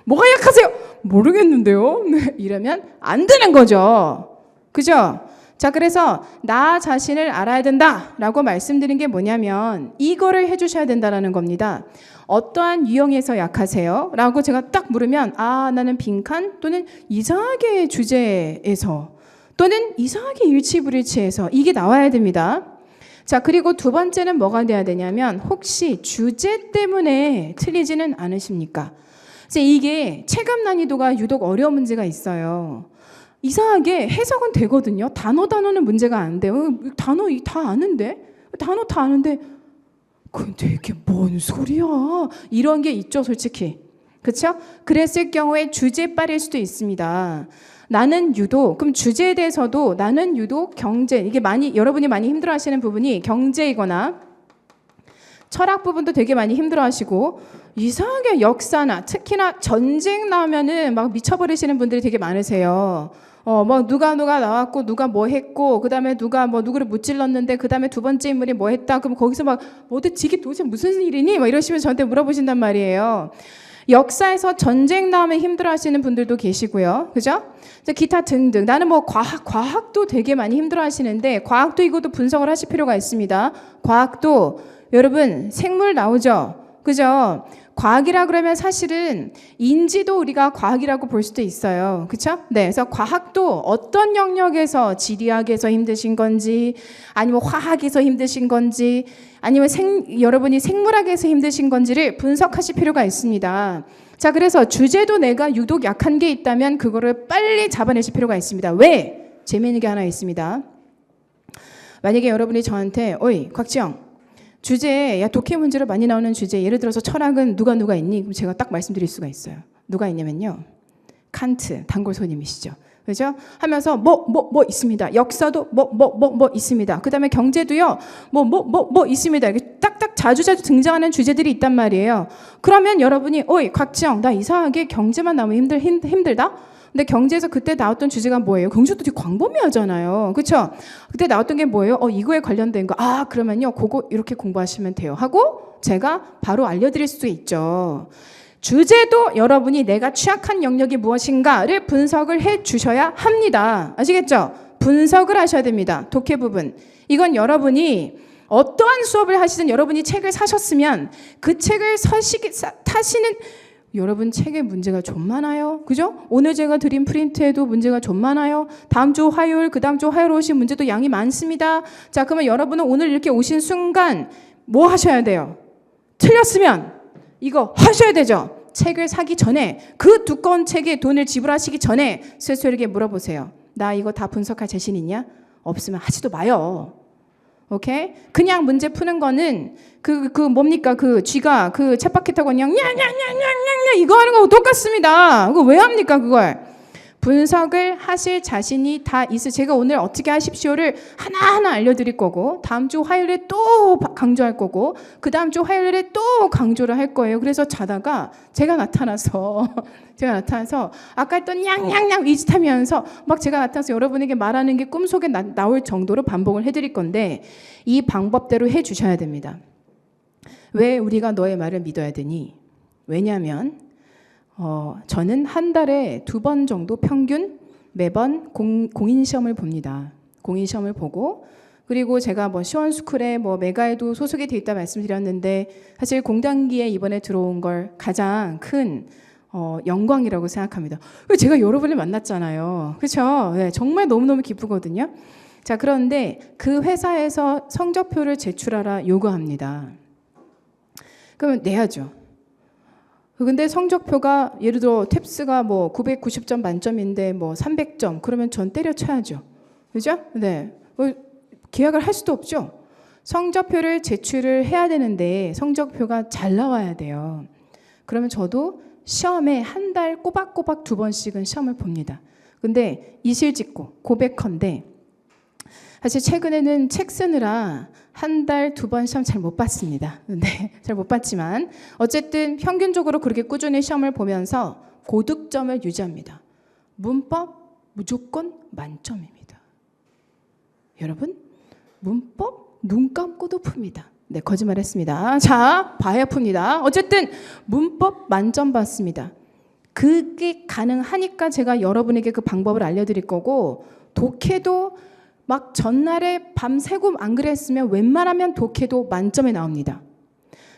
뭐가 약하세요? 모르겠는데요. 이러면 안 되는 거죠. 그죠? 자, 그래서 나 자신을 알아야 된다라고 말씀드린 게 뭐냐면 이거를 해주셔야 된다는 겁니다. 어떠한 유형에서 약하세요? 라고 제가 딱 물으면 나는 빈칸 또는 이상하게 주제에서 또는 이상하게 일치불일치에서 이게 나와야 됩니다. 자, 그리고 두 번째는 뭐가 돼야 되냐면 혹시 주제 때문에 틀리지는 않으십니까? 이게 체감 난이도가 유독 어려운 문제가 있어요. 이상하게 해석은 되거든요. 단어는 문제가 안 돼요. 단어 다 아는데 근데 이게 뭔 소리야? 이런 게 있죠, 솔직히. 그렇죠? 그랬을 경우에 주제빨일 수도 있습니다. 나는 유독, 그럼 주제에 대해서도 나는 유독 경제, 이게 여러분이 많이 힘들어하시는 부분이 경제이거나 철학 부분도 되게 많이 힘들어하시고 이상하게 역사나 특히나 전쟁 나면은 막 미쳐버리시는 분들이 되게 많으세요. 뭐 누가 나왔고 누가 뭐 했고 그다음에 누가 뭐 누구를 무찔렀는데 그다음에 두 번째 인물이 뭐 했다. 그럼 거기서 막 이게 도대체 무슨 일이니? 막 이러시면서 저한테 물어보신단 말이에요. 역사에서 전쟁 나오면 힘들어하시는 분들도 계시고요. 그죠? 기타 등등. 나는 뭐 과학도 되게 많이 힘들어하시는데 과학도 이것도 분석을 하실 필요가 있습니다. 과학도 여러분 생물 나오죠? 그죠? 과학이라 그러면 사실은 인지도 우리가 과학이라고 볼 수도 있어요. 그렇죠? 네, 그래서 과학도 어떤 영역에서 지리학에서 힘드신 건지 아니면 화학에서 힘드신 건지 아니면 여러분이 생물학에서 힘드신 건지를 분석하실 필요가 있습니다. 자, 그래서 주제도 내가 유독 약한 게 있다면 그거를 빨리 잡아내실 필요가 있습니다. 왜? 재미있는 게 하나 있습니다. 만약에 여러분이 저한테 어이 곽지영 주제, 독해 문제로 많이 나오는 주제, 예를 들어서 철학은 누가 있니? 그럼 제가 딱 말씀드릴 수가 있어요. 누가 있냐면요. 칸트, 단골 손님이시죠. 그죠? 하면서 뭐 있습니다. 역사도 뭐 있습니다. 그 다음에 경제도요. 뭐 있습니다. 이렇게 딱딱 자주 등장하는 주제들이 있단 말이에요. 그러면 여러분이 어이 곽지영 나 이상하게 경제만 나오면 힘들다? 근데 경제에서 그때 나왔던 주제가 뭐예요? 경제도 되게 광범위하잖아요. 그렇죠? 그때 나왔던 게 뭐예요? 이거에 관련된 거. 그러면요. 그거 이렇게 공부하시면 돼요. 하고 제가 바로 알려드릴 수 있죠. 주제도 여러분이 내가 취약한 영역이 무엇인가를 분석을 해 주셔야 합니다. 아시겠죠? 분석을 하셔야 됩니다. 독해 부분. 이건 여러분이 어떠한 수업을 하시든 여러분이 책을 사셨으면 그 책을 타시는 여러분 책에 문제가 좀 많아요. 그죠? 오늘 제가 드린 프린트에도 문제가 좀 많아요. 다음 주 화요일, 그 다음 주 화요일 오신 문제도 양이 많습니다. 자, 그러면 여러분은 오늘 이렇게 오신 순간 뭐 하셔야 돼요? 틀렸으면 이거 하셔야 되죠. 책을 사기 전에 그 두꺼운 책에 돈을 지불하시기 전에 스스로에게 물어보세요. 나 이거 다 분석할 자신 있냐? 없으면 하지도 마요. 오케이? 그냥 문제 푸는 거는 뭡니까? 쥐가 쳇바퀴 타고 그냥 냐냐냐냐냐 이거 하는 거하고 똑같습니다. 그거 왜 합니까? 그걸? 분석을 하실 자신이 다 있어요. 제가 오늘 어떻게 하십시오를 하나하나 알려드릴 거고 다음 주 화요일에 또 강조할 거고 그 다음 주 화요일에 또 강조를 할 거예요. 그래서 자다가 제가 나타나서 아까 했던 냥냥냥 위짓하면서 막 제가 나타나서 여러분에게 말하는 게 꿈속에 나올 정도로 반복을 해드릴 건데 이 방법대로 해주셔야 됩니다. 왜 우리가 너의 말을 믿어야 되니? 왜냐하면 저는 한 달에 2번 정도 평균 매번 공인시험을 봅니다. 공인시험을 보고 그리고 제가 뭐 시원스쿨에 뭐 메가에도 소속이 돼 있다 말씀드렸는데 사실 공단기에 이번에 들어온 걸 가장 큰 영광이라고 생각합니다. 제가 여러분을 만났잖아요. 그렇죠? 네, 정말 너무너무 기쁘거든요. 자, 그런데 그 회사에서 성적표를 제출하라 요구합니다. 그러면 내야죠. 근데 성적표가 예를 들어 탭스가 뭐 990점 만점인데 뭐 300점 그러면 전 때려쳐야죠. 그죠? 네. 계약을 할 수도 없죠. 성적표를 제출을 해야 되는데 성적표가 잘 나와야 돼요. 그러면 저도 시험에 한 달 꼬박꼬박 2번씩은 시험을 봅니다. 근데 이실직고 고백컨대 사실 최근에는 책 쓰느라 한 달 2번 시험 잘 못 봤습니다. 네, 잘 못 봤지만 어쨌든 평균적으로 그렇게 꾸준히 시험을 보면서 고득점을 유지합니다. 문법 무조건 만점입니다. 여러분 문법 눈 감고도 풉니다. 네, 거짓말했습니다. 자, 봐야 풉니다. 어쨌든 문법 만점 받습니다. 그게 가능하니까 제가 여러분에게 그 방법을 알려드릴 거고 독해도 막 전날에 밤새고 안 그랬으면 웬만하면 독해도 만점에 나옵니다.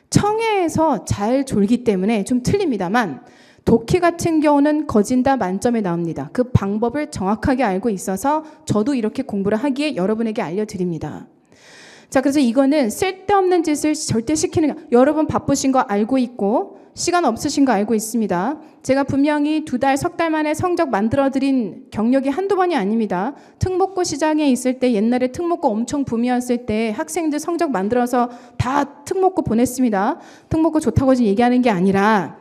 청해에서 잘 졸기 때문에 좀 틀립니다만 독해 같은 경우는 거진다 만점에 나옵니다. 그 방법을 정확하게 알고 있어서 저도 이렇게 공부를 하기에 여러분에게 알려드립니다. 자, 그래서 이거는 쓸데없는 짓을 절대 시키는 거. 여러분 바쁘신 거 알고 있고 시간 없으신 거 알고 있습니다. 제가 분명히 2달, 석 달 만에 성적 만들어드린 경력이 한두 번이 아닙니다. 특목고 시장에 있을 때 옛날에 특목고 엄청 붐이었을 때 학생들 성적 만들어서 다 특목고 보냈습니다. 특목고 좋다고 지금 얘기하는 게 아니라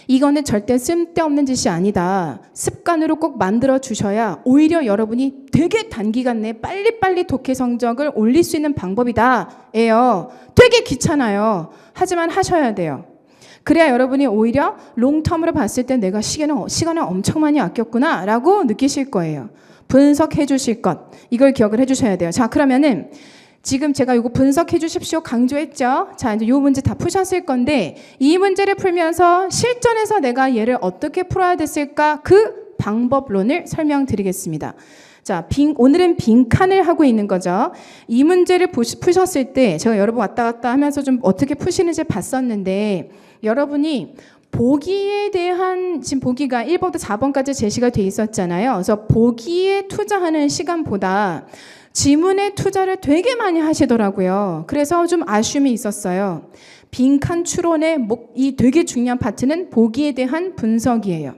이거는 절대 쓸데없는 짓이 아니다. 습관으로 꼭 만들어 주셔야 오히려 여러분이 되게 단기간 내에 빨리빨리 독해 성적을 올릴 수 있는 방법이다. 예요. 되게 귀찮아요. 하지만 하셔야 돼요. 그래야 여러분이 오히려 롱텀으로 봤을 때 내가 시간을 엄청 많이 아꼈구나 라고 느끼실 거예요. 분석해 주실 것. 이걸 기억을 해 주셔야 돼요. 자, 그러면은 지금 제가 이거 분석해 주십시오 강조했죠. 자, 이제 이 문제 다 푸셨을 건데 이 문제를 풀면서 실전에서 내가 얘를 어떻게 풀어야 됐을까 그 방법론을 설명드리겠습니다. 자, 오늘은 빈칸을 하고 있는 거죠. 이 문제를 푸셨을 때 제가 여러 번 왔다 갔다 하면서 좀 어떻게 푸시는지 봤었는데 여러분이 보기에 대한 지금 보기가 1번부터 4번까지 제시가 돼 있었잖아요. 그래서 보기에 투자하는 시간보다 지문에 투자를 되게 많이 하시더라고요. 그래서 좀 아쉬움이 있었어요. 빈칸 추론의 이 되게 중요한 파트는 보기에 대한 분석이에요.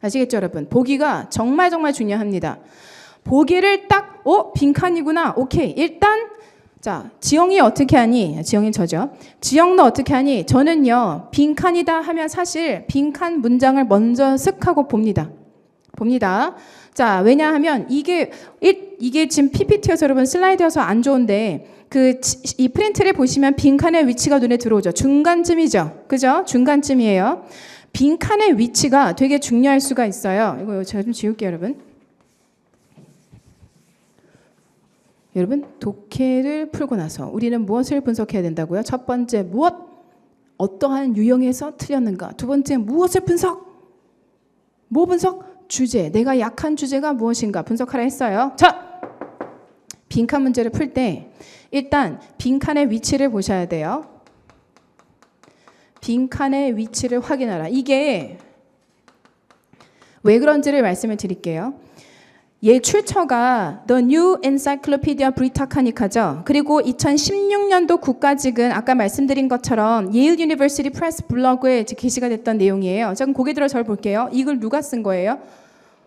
아시겠죠, 여러분? 보기가 정말 중요합니다. 보기를 딱, 빈칸이구나. 오케이. 일단, 자, 지영이 어떻게 하니? 지영이 저죠. 지영 너 어떻게 하니? 저는요, 빈칸이다 하면 사실 빈칸 문장을 먼저 쓱 하고 봅니다. 자, 왜냐하면 이게 지금 PPT여서 여러분 슬라이드여서 안 좋은데 이 프린트를 보시면 빈칸의 위치가 눈에 들어오죠. 중간쯤이죠. 그죠? 중간쯤이에요. 빈칸의 위치가 되게 중요할 수가 있어요. 이거 제가 좀 지울게요, 여러분. 여러분, 독해를 풀고 나서 우리는 무엇을 분석해야 된다고요? 첫 번째, 어떠한 유형에서 틀렸는가? 두 번째, 무엇을 분석? 뭐 분석? 주제, 내가 약한 주제가 무엇인가 분석하라 했어요. 자, 빈칸 문제를 풀 때 일단 빈칸의 위치를 보셔야 돼요. 빈칸의 위치를 확인하라. 이게 왜 그런지를 말씀을 드릴게요. 얘 출처가 The New Encyclopedia Britannica죠. 그리고 2016년도 국가직은 아까 말씀드린 것처럼 예일 유니버시티 프레스 블로그에 게시가 됐던 내용이에요. 자, 그럼 고개 들어 저를 볼게요. 이걸 누가 쓴 거예요?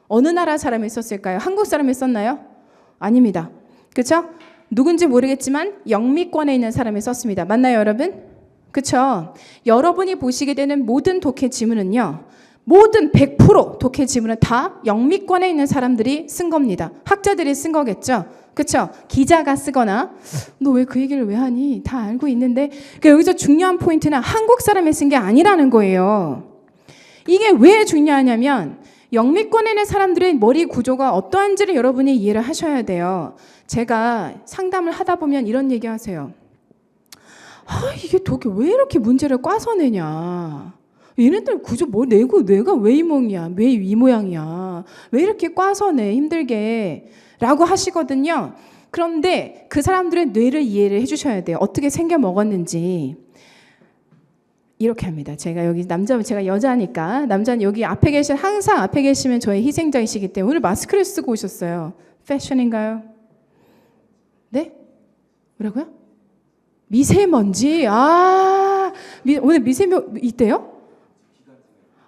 어느 나라 사람이 썼을까요? 한국 사람이 썼나요? 아닙니다. 그렇죠? 누군지 모르겠지만 영미권에 있는 사람이 썼습니다. 맞나요, 여러분? 그렇죠? 여러분이 보시게 되는 모든 독해 지문은요. 모든 100% 독해 지문은 다 영미권에 있는 사람들이 쓴 겁니다. 학자들이 쓴 거겠죠. 그렇죠? 기자가 쓰거나 너 왜 그 얘기를 왜 하니? 다 알고 있는데. 그러니까 여기서 중요한 포인트는 한국 사람이 쓴 게 아니라는 거예요. 이게 왜 중요하냐면 영미권에 있는 사람들의 머리 구조가 어떠한지를 여러분이 이해를 하셔야 돼요. 제가 상담을 하다 보면 이런 얘기 하세요. 이게 독해 왜 이렇게 문제를 꽈서 내냐. 얘네들 구조 뭐 내고 뇌가 왜 이 모양이야? 왜 이 모양이야? 왜 이렇게 꽈서 내 힘들게? 라고 하시거든요. 그런데 그 사람들의 뇌를 이해를 해주셔야 돼요. 어떻게 생겨 먹었는지. 이렇게 합니다. 제가 여자니까 남자는 여기 항상 앞에 계시면 저의 희생자이시기 때문에 오늘 마스크를 쓰고 오셨어요. 패션인가요? 네? 뭐라고요? 미세먼지. 오늘 미세먼지 있대요?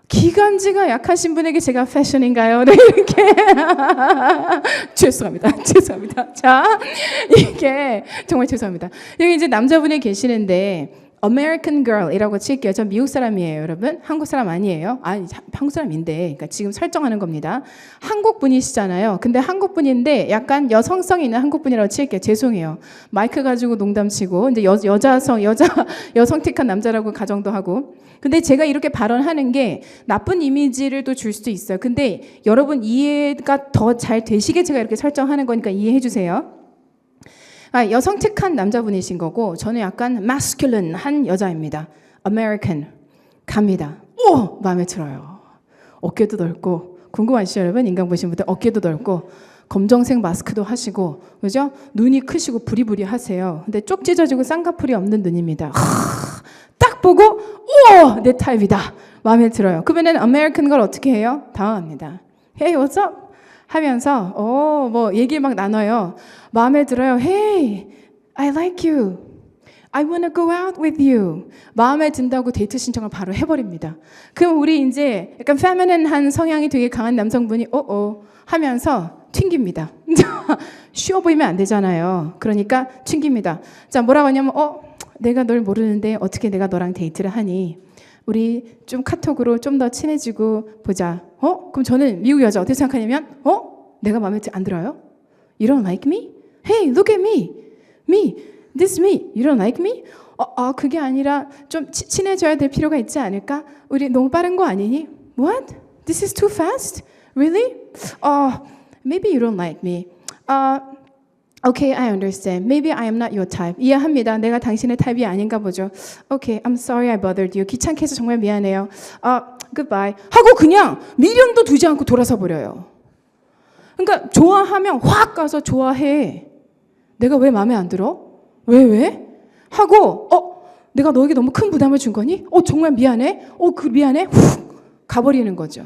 기관지가 약하신 분에게 제가 패션인가요? 네, 이렇게. 죄송합니다. 자, 이게 정말 죄송합니다. 여기 이제 남자분이 계시는데 American Girl이라고 칠게요. 저 미국 사람이에요, 여러분. 한국 사람 아니에요. 한국 사람인데, 그러니까 지금 설정하는 겁니다. 한국 분이시잖아요. 근데 한국 분인데 약간 여성성 있는 한국 분이라고 칠게요. 죄송해요. 마이크 가지고 농담치고 이제 여성틱한 남자라고 가정도 하고. 근데 제가 이렇게 발언하는 게 나쁜 이미지를 또 줄 수도 있어요. 근데 여러분 이해가 더 잘 되시게 제가 이렇게 설정하는 거니까 이해해 주세요. 여성틱한 남자분이신 거고 저는 약간 masculine한 여자입니다. American 갑니다. 마음에 들어요. 어깨도 넓고 궁금하시죠, 여러분? 인강 보신 분들 어깨도 넓고 검정색 마스크도 하시고 그죠? 눈이 크시고 부리부리하세요. 근데 쪽 찢어지고 쌍꺼풀이 없는 눈입니다. 딱 보고 내 타입이다. 마음에 들어요. 그러면은 American 걸 어떻게 해요? 당황합니다. Hey, what's up? 하면서 뭐 얘기 막 나눠요. 마음에 들어요. Hey, I like you. I want to go out with you. 마음에 든다고 데이트 신청을 바로 해버립니다. 그럼 우리 이제 약간 페미닌한 성향이 되게 강한 남성분이 하면서 튕깁니다. 쉬워 보이면 안 되잖아요. 그러니까 튕깁니다. 자, 뭐라고 하냐면 내가 널 모르는데 어떻게 내가 너랑 데이트를 하니? 우리 좀 카톡으로 좀 더 친해지고 보자. 그럼 저는 미국 여자 어떻게 생각하냐면 내가 마음에 안 들어요? You don't like me? Hey, look at me. Me. This me. You don't like me? 그게 아니라 좀 친해져야 될 필요가 있지 않을까? 우리 너무 빠른 거 아니니? What? This is too fast? Really? Maybe you don't like me. Okay, I understand. Maybe I am not your type. 이해합니다. 내가 당신의 타입이 아닌가 보죠. Okay, I'm sorry I bothered you. 귀찮게 해서 정말 미안해요. Goodbye. 하고 그냥 미련도 두지 않고 돌아서 버려요. 그러니까 좋아하면 확 가서 좋아해. 내가 왜 마음에 안 들어? 왜? 하고 내가 너에게 너무 큰 부담을 준 거니? 정말 미안해. 미안해. 훅 가버리는 거죠.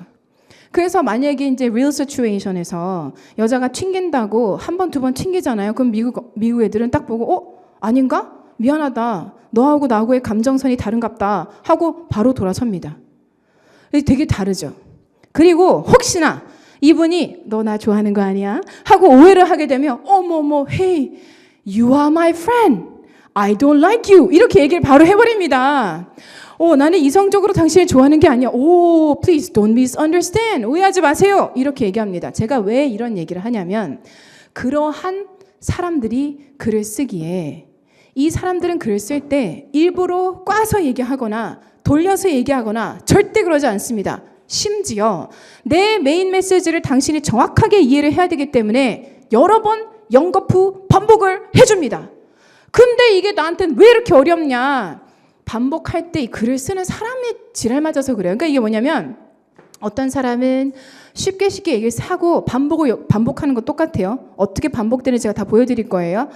그래서 만약에 이제 real situation에서 여자가 튕긴다고 한 번, 두 번 튕기잖아요. 그럼 미국 애들은 딱 보고 아닌가? 미안하다. 너하고 나하고의 감정선이 다른갑다 하고 바로 돌아섭니다. 되게 다르죠. 그리고 혹시나 이분이 너 나 좋아하는 거 아니야? 하고 오해를 하게 되면 어머머, hey, you are my friend. I don't like you. 이렇게 얘기를 바로 해버립니다. 나는 이성적으로 당신을 좋아하는 게 아니야. Please don't misunderstand. 오해하지 마세요. 이렇게 얘기합니다. 제가 왜 이런 얘기를 하냐면 그러한 사람들이 글을 쓰기에 이 사람들은 글을 쓸 때 일부러 꽈서 얘기하거나 돌려서 얘기하거나 절대 그러지 않습니다. 심지어 내 메인 메시지를 당신이 정확하게 이해를 해야 되기 때문에 여러 번 연거푸 반복을 해줍니다. 근데 이게 나한테는 왜 이렇게 어렵냐? 반복할 때 이 글을 쓰는 사람의 지랄 맞아서 그래요. 그러니까 이게 뭐냐면 어떤 사람은 쉽게 얘기를 하고 반복하는 거 똑같아요. 어떻게 반복되는지 제가 다 보여드릴 거예요.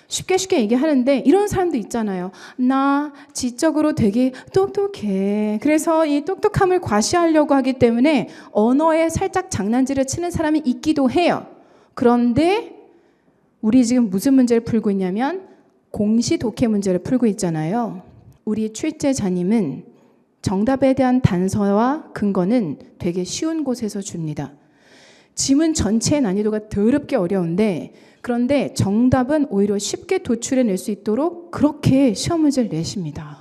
쉽게 얘기하는데 이런 사람도 있잖아요. 나 지적으로 되게 똑똑해. 그래서 이 똑똑함을 과시하려고 하기 때문에 언어에 살짝 장난질을 치는 사람이 있기도 해요. 그런데 우리 지금 무슨 문제를 풀고 있냐면 공시 독해 문제를 풀고 있잖아요. 우리 출제자님은 정답에 대한 단서와 근거는 되게 쉬운 곳에서 줍니다. 지문 전체의 난이도가 더럽게 어려운데 그런데 정답은 오히려 쉽게 도출해낼 수 있도록 그렇게 시험 문제를 내십니다.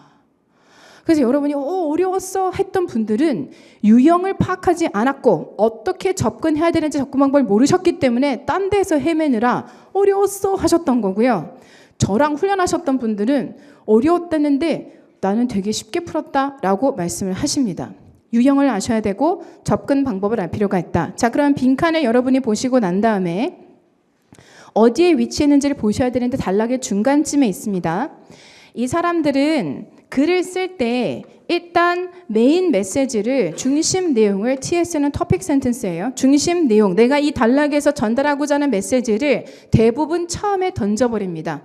그래서 여러분이 어려웠어 했던 분들은 유형을 파악하지 않았고 어떻게 접근해야 되는지 접근 방법을 모르셨기 때문에 딴 데서 헤매느라 어려웠어 하셨던 거고요. 저랑 훈련하셨던 분들은 어려웠다는데 나는 되게 쉽게 풀었다라고 말씀을 하십니다. 유형을 아셔야 되고 접근 방법을 알 필요가 있다. 자, 그럼 빈칸을 여러분이 보시고 난 다음에 어디에 위치했는지를 보셔야 되는데 단락의 중간쯤에 있습니다. 이 사람들은 글을 쓸 때 일단 메인 메시지를 중심 내용을 TS는 토픽 센텐스예요. 중심 내용, 내가 이 단락에서 전달하고자 하는 메시지를 대부분 처음에 던져버립니다.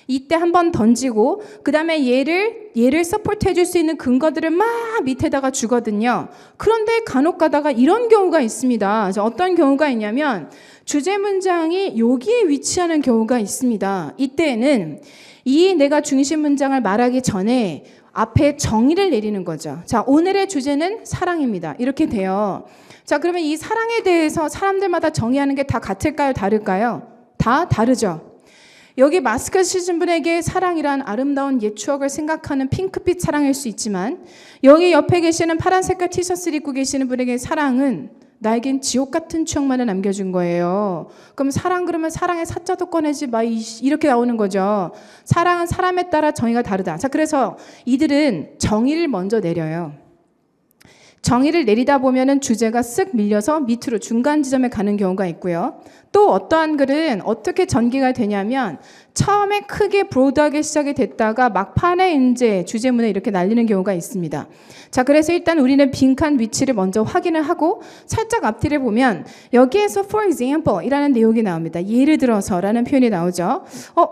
이때 한번 던지고 그 다음에 얘를 서포트 해줄 수 있는 근거들을 막 밑에다가 주거든요. 그런데 간혹 가다가 이런 경우가 있습니다. 어떤 경우가 있냐면 주제 문장이 여기에 위치하는 경우가 있습니다. 이때는 이 내가 중심 문장을 말하기 전에 앞에 정의를 내리는 거죠. 자, 오늘의 주제는 사랑입니다. 이렇게 돼요. 자, 그러면 이 사랑에 대해서 사람들마다 정의하는 게 다 같을까요? 다를까요? 다 다르죠. 여기 마스크 쓰신 분에게 사랑이란 아름다운 옛 추억을 생각하는 핑크빛 사랑일 수 있지만 여기 옆에 계시는 파란 색깔 티셔츠를 입고 계시는 분에게 사랑은 나에겐 지옥 같은 추억만을 남겨준 거예요. 그럼 사랑 그러면 사랑의 사자도 꺼내지 마 이렇게 나오는 거죠. 사랑은 사람에 따라 정의가 다르다. 자, 그래서 이들은 정의를 먼저 내려요. 정의를 내리다 보면은 주제가 쓱 밀려서 밑으로 중간 지점에 가는 경우가 있고요. 또 어떠한 글은 어떻게 전개가 되냐면 처음에 크게 브로드하게 시작이 됐다가 막판에 이제 주제문에 이렇게 날리는 경우가 있습니다. 자, 그래서 일단 우리는 빈칸 위치를 먼저 확인을 하고 살짝 앞뒤를 보면 여기에서 for example 이라는 내용이 나옵니다. 예를 들어서 라는 표현이 나오죠.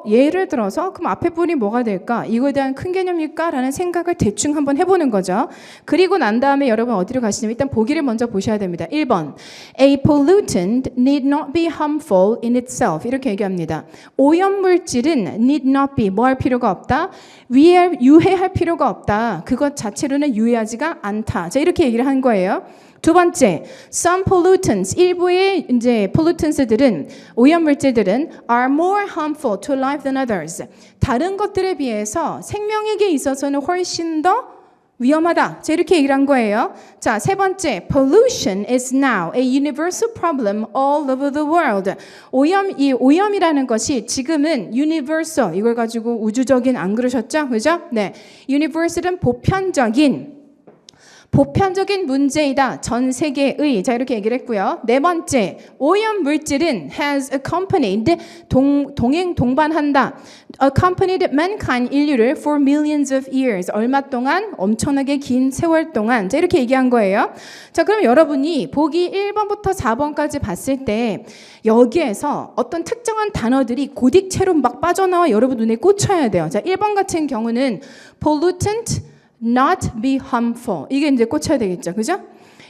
예를 들어서 그럼 앞에 부분이 뭐가 될까? 이거에 대한 큰 개념일까? 라는 생각을 대충 한번 해보는 거죠. 그리고 난 다음에 여러분 어디로 가시냐면 일단 보기를 먼저 보셔야 됩니다. 1번 A pollutant need not be harmful in itself 이렇게 얘기합니다. 오염물질은 need not be 뭐 할 필요가 없다? 유해할 필요가 없다. 그것 자체로는 유해하지가 않다. 자, 이렇게 얘기를 한 거예요. 두 번째, some pollutants, 일부의 이제 pollutants들은 오염물질들은 are more harmful to life than others. 다른 것들에 비해서 생명에게 있어서는 훨씬 더 위험하다. 자, 이렇게 얘기를 한 거예요. 자, 세 번째, pollution is now a universal problem all over the world. 이 오염이라는 것이 지금은 universal, 이걸 가지고 우주적인 안 그러셨죠? 그죠? 네. universal은 보편적인 문제이다. 전 세계의. 자, 이렇게 얘기를 했고요. 네 번째, 오염 물질은 has accompanied, 동반한다. accompanied mankind, 인류를 for millions of years. 얼마 동안? 엄청나게 긴 세월 동안. 자, 이렇게 얘기한 거예요. 자, 그럼 여러분이 보기 1번부터 4번까지 봤을 때 여기에서 어떤 특정한 단어들이 고딕체로 막 빠져나와 여러분 눈에 꽂혀야 돼요. 자, 1번 같은 경우는 pollutant, not be harmful. 이게 이제 꽂혀야 되겠죠. 그죠?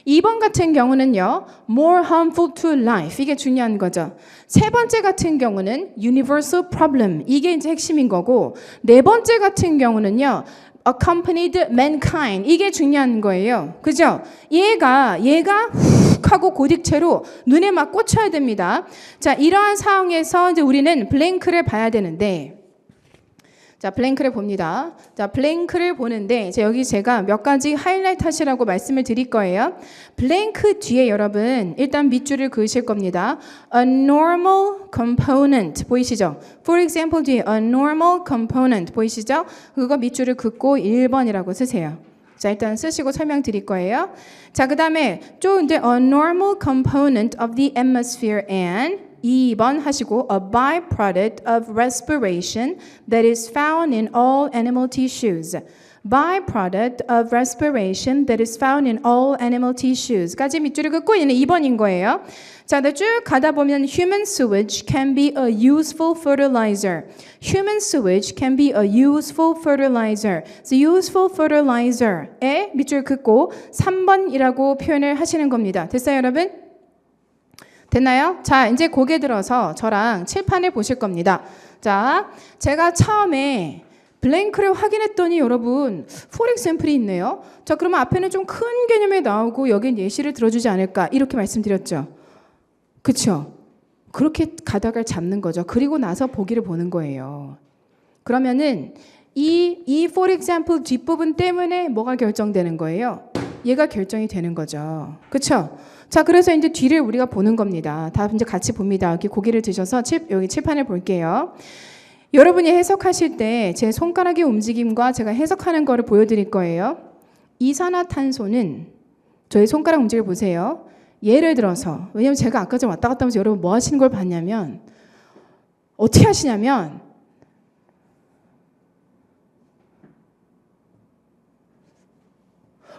2번 같은 경우는요, more harmful to life. 이게 중요한 거죠. 세 번째 같은 경우는 universal problem. 이게 이제 핵심인 거고, 네 번째 같은 경우는요, accompanied mankind. 이게 중요한 거예요. 그죠? 얘가 훅 하고 고딕체로 눈에 막 꽂혀야 됩니다. 자, 이러한 상황에서 이제 우리는 블랭크를 봐야 되는데, 자, 블랭크를 봅니다. 자, 블랭크를 보는데 여기 제가 몇 가지 하이라이트 하시라고 말씀을 드릴 거예요. 블랭크 뒤에 여러분 일단 밑줄을 그으실 겁니다. A normal component 보이시죠? For example 뒤에 a normal component 보이시죠? 그거 밑줄을 긋고 1번이라고 쓰세요. 자, 일단 쓰시고 설명 드릴 거예요. 자, 그 다음에 좀 이제 a normal component of the atmosphere and 2번 하시고 a byproduct of respiration that is found in all animal tissues. byproduct of respiration that is found in all animal tissues. 까지 밑줄을 긋고 얘는 2번인 거예요. 자, 쭉 가다 보면 human sewage can be a useful fertilizer. human sewage can be a useful fertilizer. So useful fertilizer에 밑줄 긋고 3번이라고 표현을 하시는 겁니다. 됐어요, 여러분? 됐나요? 자, 이제 고개 들어서 저랑 칠판을 보실 겁니다. 자, 제가 처음에 블랭크를 확인했더니 여러분 for example이 있네요. 자, 그러면 앞에는 좀 큰 개념이 나오고 여긴 예시를 들어주지 않을까 이렇게 말씀드렸죠. 그렇죠? 그렇게 가닥을 잡는 거죠. 그리고 나서 보기를 보는 거예요. 그러면은 이 for example 뒷부분 때문에 뭐가 결정되는 거예요? 얘가 결정이 되는 거죠. 그렇죠? 자, 그래서 이제 뒤를 우리가 보는 겁니다. 다 이제 같이 봅니다. 이렇게 고개를 드셔서 여기 칠판을 볼게요. 여러분이 해석하실 때 제 손가락의 움직임과 제가 해석하는 거를 보여드릴 거예요. 이산화탄소는 저희 손가락 움직여 보세요. 예를 들어서 왜냐면 제가 아까 좀 왔다 갔다 하면서 여러분 뭐 하시는 걸 봤냐면 어떻게 하시냐면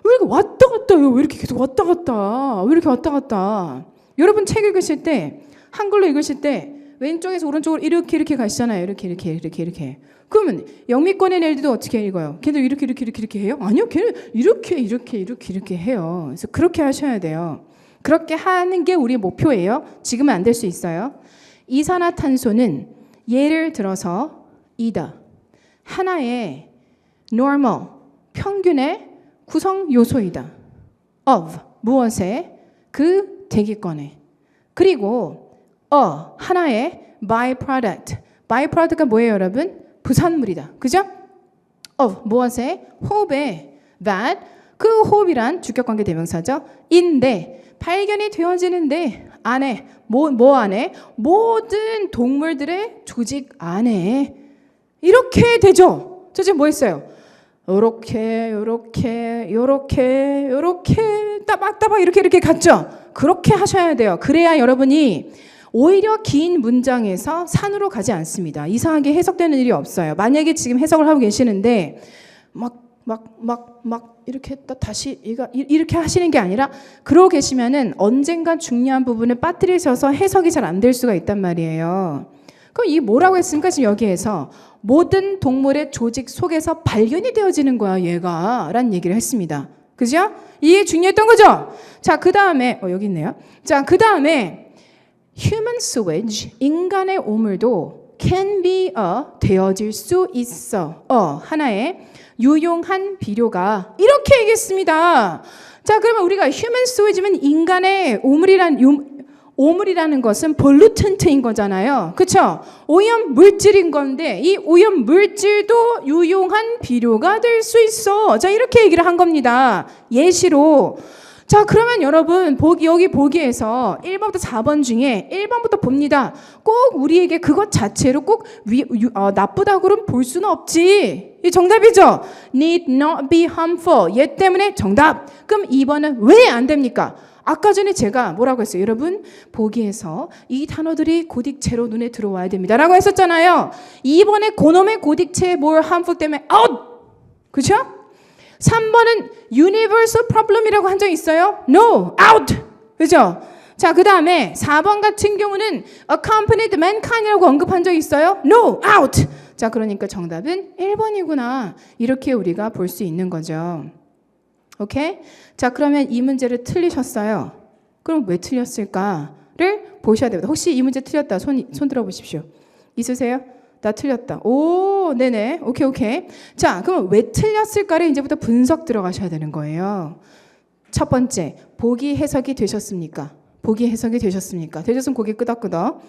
왜 이렇게 왔다 갔다 해요? 왜 이렇게 계속 왔다 갔다? 왜 이렇게 왔다 갔다? 여러분 책 읽으실 때 한글로 읽으실 때 왼쪽에서 오른쪽으로 이렇게 가시잖아요. 이렇게. 그러면 영미권의 애들도 어떻게 읽어요? 걔들 이렇게 해요? 아니요, 걔는 이렇게 해요. 그래서 그렇게 하셔야 돼요. 그렇게 하는 게 우리의 목표예요. 지금은 안 될 수 있어요. 이산화탄소는 예를 들어서 이다. 하나의 normal, 평균의 구성 요소이다. of, 무엇에? 그 대기권에. 그리고 하나의 byproduct. byproduct가 뭐예요, 여러분? 부산물이다. 그죠? of, 무엇에? 호흡에. that, 그 호흡이란 주격관계 대명사죠. 인데, 발견이 되어지는데 안에, 뭐 안에? 모든 동물들의 조직 안에 이렇게 되죠. 저 지금 뭐 했어요? 요렇게 따박따박 이렇게 갔죠. 그렇게 하셔야 돼요. 그래야 여러분이 오히려 긴 문장에서 산으로 가지 않습니다. 이상하게 해석되는 일이 없어요. 만약에 지금 해석을 하고 계시는데 막 이렇게 다시 이렇게 하시는 게 아니라 그러고 계시면은 언젠가 중요한 부분을 빠뜨리셔서 해석이 잘 안 될 수가 있단 말이에요. 그럼 이 뭐라고 했습니까? 지금 여기에서 모든 동물의 조직 속에서 발견이 되어지는 거야, 얘가. 라는 얘기를 했습니다. 그죠? 이게 중요했던 거죠? 자, 그 다음에, 여기 있네요. 자, 그 다음에, human sewage, 인간의 오물도 can be 되어질 수 있어. 하나의 유용한 비료가. 이렇게 얘기했습니다. 자, 그러면 우리가 human sewage면 인간의 오물이라는 것은 pollutan트인 거잖아요. 그렇죠? 오염 물질인 건데 이 오염 물질도 유용한 비료가 될 수 있어. 자, 이렇게 얘기를 한 겁니다. 예시로. 자, 그러면 여러분 여기 보기에서 1번부터 4번 중에 1번부터 봅니다. 꼭 우리에게 그것 자체로 꼭 나쁘다고는 볼 수는 없지. 이 정답이죠? Need not be harmful. 얘 때문에 정답. 그럼 2번은 왜 안 됩니까? 아까 전에 제가 뭐라고 했어요? 여러분 보기에서 이 단어들이 고딕체로 눈에 들어와야 됩니다 라고 했었잖아요. 2번에 그놈의 고딕체 more harmful 때문에 out! 그렇죠? 3번은 universal problem이라고 한 적 있어요? No! out! 그죠? 자, 그 다음에 4번 같은 경우는 accompanied mankind이라고 언급한 적 있어요? No! out! 자, 그러니까 정답은 1번이구나. 이렇게 우리가 볼 수 있는 거죠. 오케이? 자, 그러면 이 문제를 틀리셨어요. 그럼 왜 틀렸을까를 보셔야 됩니다. 혹시 이 문제 틀렸다 손 들어보십시오. 있으세요? 나 틀렸다. 오, 네네. 오케이. 자, 그럼 왜 틀렸을까를 이제부터 분석 들어가셔야 되는 거예요. 첫 번째, 보기 해석이 되셨습니까? 보기 해석이 되셨습니까? 되셨으면 고개 끄덕끄덕.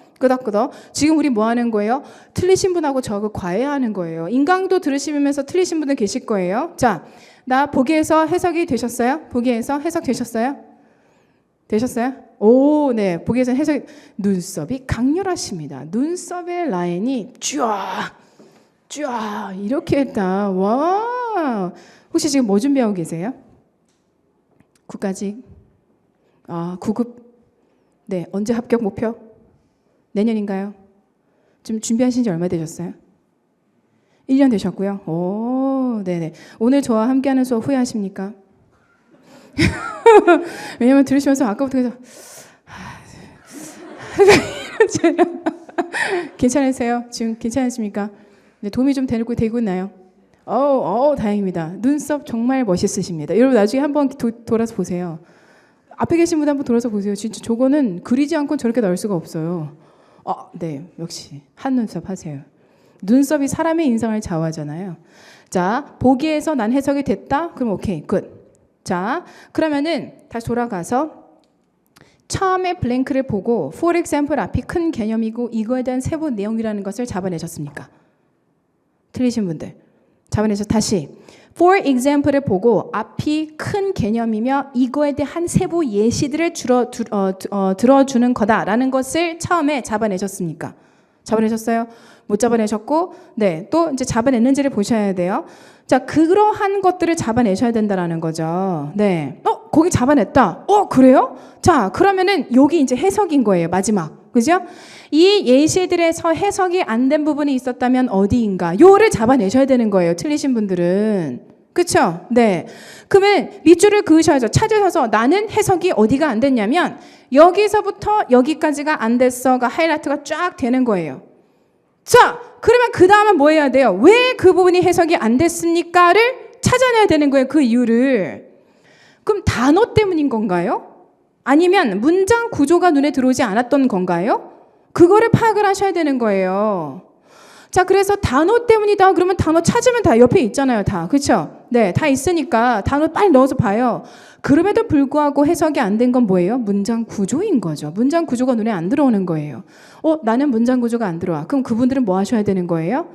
지금 우리 뭐 하는 거예요? 틀리신 분하고 저하고 과외하는 거예요. 인강도 들으시면서 틀리신 분들 계실 거예요. 자, 나 보기에서 해석이 되셨어요? 보기에서 해석 되셨어요? 되셨어요? 오, 네. 보기에서 해석이 눈썹이 강렬하십니다. 눈썹의 라인이 쫙 이렇게 했다. 와. 혹시 지금 뭐 준비하고 계세요? 9까지. 9급. 네. 언제 합격 목표? 내년인가요? 지금 준비하신 지 얼마 되셨어요? 1년 되셨고요. 오, 네네. 오늘 저와 함께하는 수업 후회하십니까? 왜냐면 들으시면서 아까부터 계속 괜찮으세요? 지금 괜찮으십니까? 네, 도움이 좀 되고 있나요? 다행입니다. 눈썹 정말 멋있으십니다. 여러분 나중에 한번 돌아서 보세요. 앞에 계신 분 한번 돌아서 보세요. 진짜 저거는 그리지 않고 저렇게 나올 수가 없어요. 네, 역시 한 눈썹 하세요. 눈썹이 사람의 인상을 좌우하잖아요. 자, 보기에서 난 해석이 됐다? 그럼 오케이, 굿. 자, 그러면은 다시 돌아가서 처음에 블랭크를 보고 for example 앞이 큰 개념이고 이거에 대한 세부 내용이라는 것을 잡아내셨습니까? 틀리신 분들. 잡아내서 다시 for example을 보고 앞이 큰 개념이며 이거에 대한 세부 예시들을 들어주는 거다라는 것을 처음에 잡아내셨습니까? 잡아내셨어요? 못 잡아내셨고, 네, 또 이제 잡아냈는지를 보셔야 돼요. 자, 그러한 것들을 잡아내셔야 된다라는 거죠. 네, 거기 잡아냈다. 그래요? 자, 그러면은 여기 이제 해석인 거예요. 마지막, 그죠? 이 예시들에서 해석이 안 된 부분이 있었다면 어디인가? 요를 잡아내셔야 되는 거예요. 틀리신 분들은. 그쵸? 네. 그러면 밑줄을 그으셔야죠. 찾으셔서 나는 해석이 어디가 안 됐냐면 여기서부터 여기까지가 안 됐어가 하이라이트가 쫙 되는 거예요. 자, 그러면 그 다음은 뭐 해야 돼요? 왜 그 부분이 해석이 안 됐습니까를 찾아내야 되는 거예요. 그 이유를. 그럼 단어 때문인 건가요? 아니면 문장 구조가 눈에 들어오지 않았던 건가요? 그거를 파악을 하셔야 되는 거예요. 자, 그래서 단어 때문이다. 그러면 단어 찾으면 다 옆에 있잖아요. 다. 그렇죠? 네, 다 있으니까 단어 빨리 넣어서 봐요. 그럼에도 불구하고 해석이 안 된 건 뭐예요? 문장 구조인 거죠. 문장 구조가 눈에 안 들어오는 거예요. 나는 문장 구조가 안 들어와. 그럼 그분들은 뭐 하셔야 되는 거예요?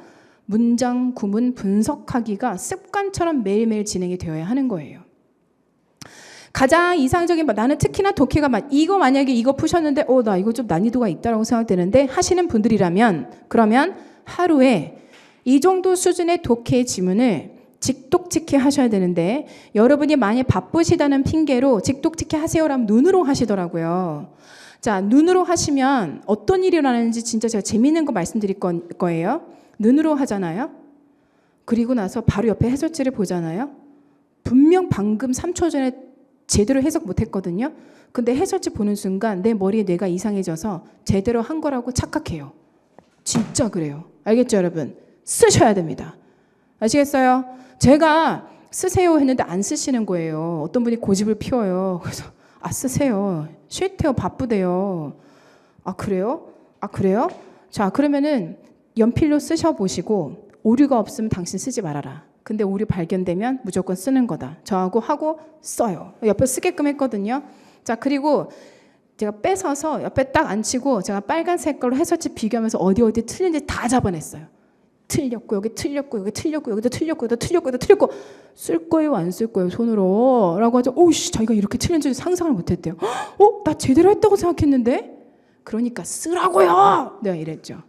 문장 구문 분석하기가 습관처럼 매일매일 진행이 되어야 하는 거예요. 가장 이상적인 나는 특히나 독해가 이거 만약에 이거 푸셨는데 나 이거 좀 난이도가 있다라고 생각되는데 하시는 분들이라면 그러면 하루에 이 정도 수준의 독해 지문을 직독직해 하셔야 되는데 여러분이 많이 바쁘시다는 핑계로 직독직해 하세요라면 눈으로 하시더라고요. 자, 눈으로 하시면 어떤 일이 일어나는지 진짜 제가 재미있는 거 말씀드릴 거예요. 눈으로 하잖아요. 그리고 나서 바로 옆에 해설지를 보잖아요. 분명 방금 3초 전에 제대로 해석 못했거든요. 근데 해설지 보는 순간 내 머리에 뇌가 이상해져서 제대로 한 거라고 착각해요. 진짜 그래요. 알겠죠, 여러분? 쓰셔야 됩니다. 아시겠어요? 제가 쓰세요 했는데 안 쓰시는 거예요. 어떤 분이 고집을 피워요. 그래서 쓰세요. 쉴테요. 바쁘대요. 그래요? 그래요? 자, 그러면은 연필로 쓰셔보시고 오류가 없으면 당신 쓰지 말아라. 근데 오류 발견되면 무조건 쓰는 거다. 저하고 하고 써요. 옆에 쓰게끔 했거든요. 자, 그리고 제가 뺏어서 옆에 딱 앉히고 제가 빨간색 걸로 해설지 비교하면서 어디 틀린지 다 잡아냈어요. 틀렸고 여기 틀렸고 여기 틀렸고 여기도 틀렸고 여기도 틀렸고 여기도 틀렸고 쓸 거예요 안 쓸 거예요 손으로 라고 하죠. 오씨 자기가 이렇게 틀린 줄 상상을 못했대요. 나 제대로 했다고 생각했는데 그러니까 쓰라고요. 내가 이랬죠.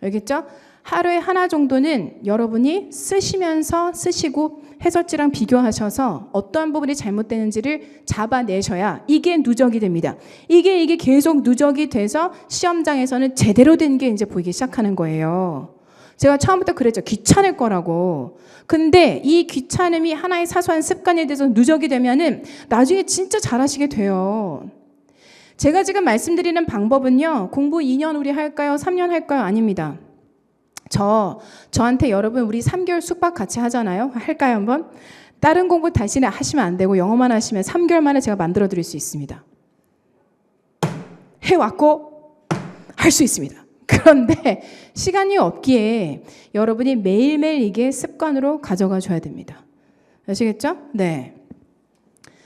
알겠죠? 하루에 하나 정도는 여러분이 쓰시고 해설지랑 비교하셔서 어떠한 부분이 잘못되는지를 잡아내셔야 이게 누적이 됩니다. 이게 계속 누적이 돼서 시험장에서는 제대로 된 게 이제 보이기 시작하는 거예요. 제가 처음부터 그랬죠. 귀찮을 거라고. 근데 이 귀찮음이 하나의 사소한 습관에 대해서 누적이 되면은 나중에 진짜 잘하시게 돼요. 제가 지금 방법은요. 공부 2년 우리 할까요? 3년 할까요? 아닙니다. 저한테 여러분 우리 3개월 숙박 같이 하잖아요. 할까요 한번? 다른 공부 다시는 하시면 안 되고 영어만 하시면 3개월 만에 제가 만들어 드릴 수 있습니다. 해왔고 할 수 있습니다. 그런데 시간이 없기에 여러분이 매일매일 이게 습관으로 가져가 줘야 됩니다. 아시겠죠? 네.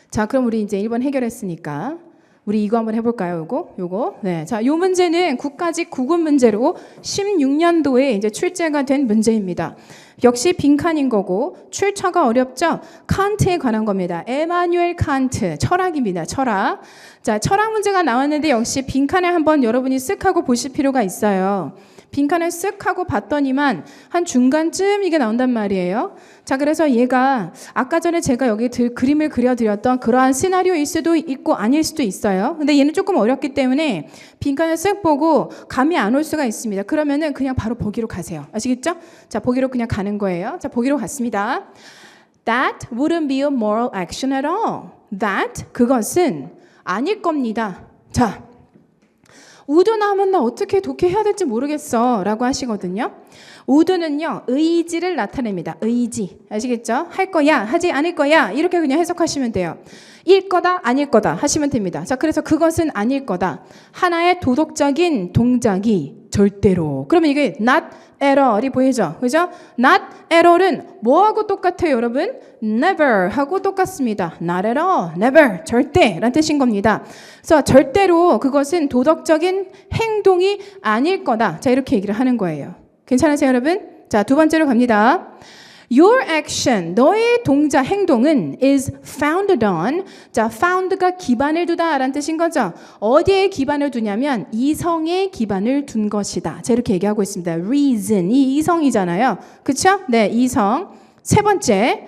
자, 그럼 우리 이제 1번 해결했으니까 우리 이거 한번 해볼까요? 요거. 네. 자, 요 문제는 국가직 국은 문제로 16년도에 이제 출제가 된 문제입니다. 역시 빈칸인 거고 출처가 어렵죠? 칸트에 관한 겁니다. 에마뉴엘 칸트 철학입니다. 철학. 자, 철학 문제가 나왔는데 역시 빈칸을 한번 여러분이 쓱 하고 보실 필요가 있어요. 빈칸을 쓱 하고 봤더니만 한 중간쯤 이게 나온단 말이에요. 자, 그래서 얘가 아까 전에 제가 여기 그림을 그려드렸던 그러한 시나리오일 수도 있고 아닐 수도 있어요. 근데 얘는 조금 어렵기 때문에 빈칸을 쓱 보고 감이 안 올 수가 있습니다. 그러면은 그냥 바로 보기로 가세요. 아시겠죠? 자, 보기로 그냥 가는 거예요. 자, 보기로 갔습니다. That wouldn't be a moral action at all. That, 그것은 아닐 겁니다. 자, 우드 나오면 나 어떻게 독해해야 될지 모르겠어 라고 하시거든요. 우드는요 의지를 나타냅니다. 의지 아시겠죠? 할 거야 하지 않을 거야 이렇게 그냥 해석하시면 돼요. 일 거다 아닐 거다 하시면 됩니다. 자, 그래서 그것은 아닐 거다. 하나의 도덕적인 동작이 절대로 그러면 이게 not at all이 보이죠? 그죠? not at all은 뭐하고 똑같아요 여러분? never 하고 똑같습니다. not at all, never, 절대 라는 뜻인 겁니다. 그래서 절대로 그것은 도덕적인 행동이 아닐 거다. 자, 이렇게 얘기를 하는 거예요. 괜찮으세요 여러분? 자, 두 번째로 갑니다. Your action, 너의 동작, 행동은 is founded on. 자, found가 기반을 두다 라는 뜻인 거죠. 어디에 기반을 두냐면 이성에 기반을 둔 것이다. 자, 이렇게 얘기하고 있습니다. reason, 이 이성이잖아요. 그쵸? 네, 이성. 세 번째,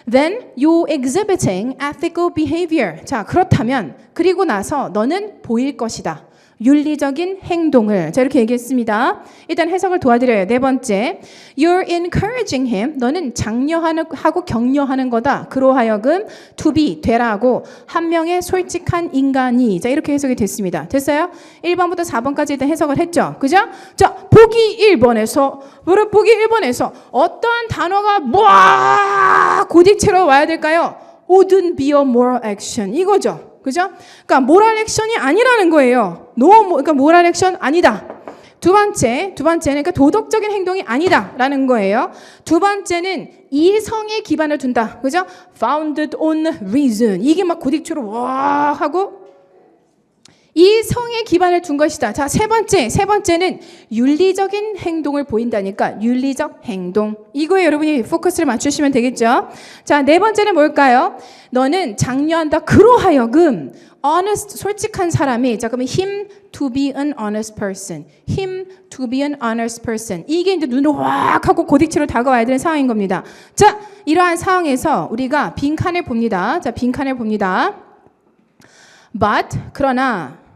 then you exhibiting ethical behavior. 자, 그렇다면 그리고 나서 너는 보일 것이다. 윤리적인 행동을. 자, 이렇게 얘기했습니다. 일단 해석을 도와드려요. 네 번째, you're encouraging him. 너는 장려하고 격려하는 거다. 그로하여금 to be, 되라고 한 명의 솔직한 인간이. 자, 이렇게 해석이 됐습니다. 됐어요? 1번부터 4번까지 일단 해석을 했죠. 그죠? 자, 보기 1번에서 어떠한 단어가 고딕체로 와야 될까요? wouldn't be a moral action. 이거죠. 그죠? 그러니까 모랄 액션이 아니라는 거예요. 그러니까 모랄 액션 아니다. 두 번째는 그러니까 도덕적인 행동이 아니다라는 거예요. 두 번째는 이성에 기반을 둔다. 그죠? founded on reason. 이게 막 고딕체로 와 하고 이성에 기반을 둔 것이다. 자, 세 번째는 윤리적인 행동을 보인다니까 윤리적 행동. 이거에 여러분이 포커스를 맞추시면 되겠죠. 자, 네 번째는 뭘까요? 너는 장려한다. 그로하여금 honest, 솔직한 사람이. 자, 그러면 him to be an honest person. him to be an honest person. 이게 이제 눈을 확 하고 고딕체로 다가와야 되는 상황인 겁니다. 자, 이러한 상황에서 우리가 빈칸을 봅니다. 자, 빈칸을 봅니다. but, 그러나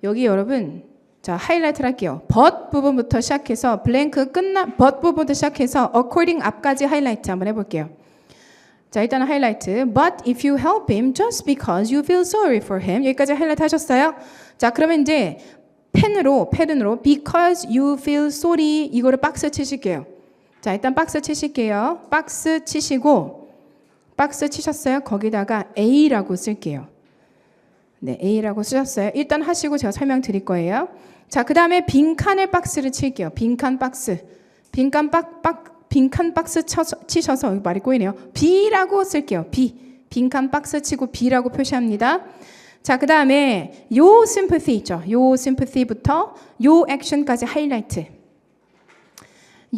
여기 여러분, 자, 하이라이트를 할게요. but 부분부터 시작해서 but 부분부터 시작해서 according 앞까지 하이라이트 한번 해볼게요. 자, 일단 하이라이트. But if you help him just because you feel sorry for him. 여기까지 하이라이트 하셨어요? 자, 그러면 이제 펜으로 because you feel sorry 이거를 박스 치실게요. 자, 일단 박스 치실게요. 박스 치셨어요? 거기다가 A라고 쓸게요. 네, A라고 쓰셨어요. 일단 하시고 제가 설명드릴 거예요. 자, 그 다음에 빈칸을 박스를 칠게요. 빈칸 박스 치셔서 여기 말이 꼬이네요. B라고 쓸게요. 빈칸 박스 치고 B라고 표시합니다. 자, 그 다음에 요 sympathy 있죠. 요 sympathy부터 요 action까지 하이라이트.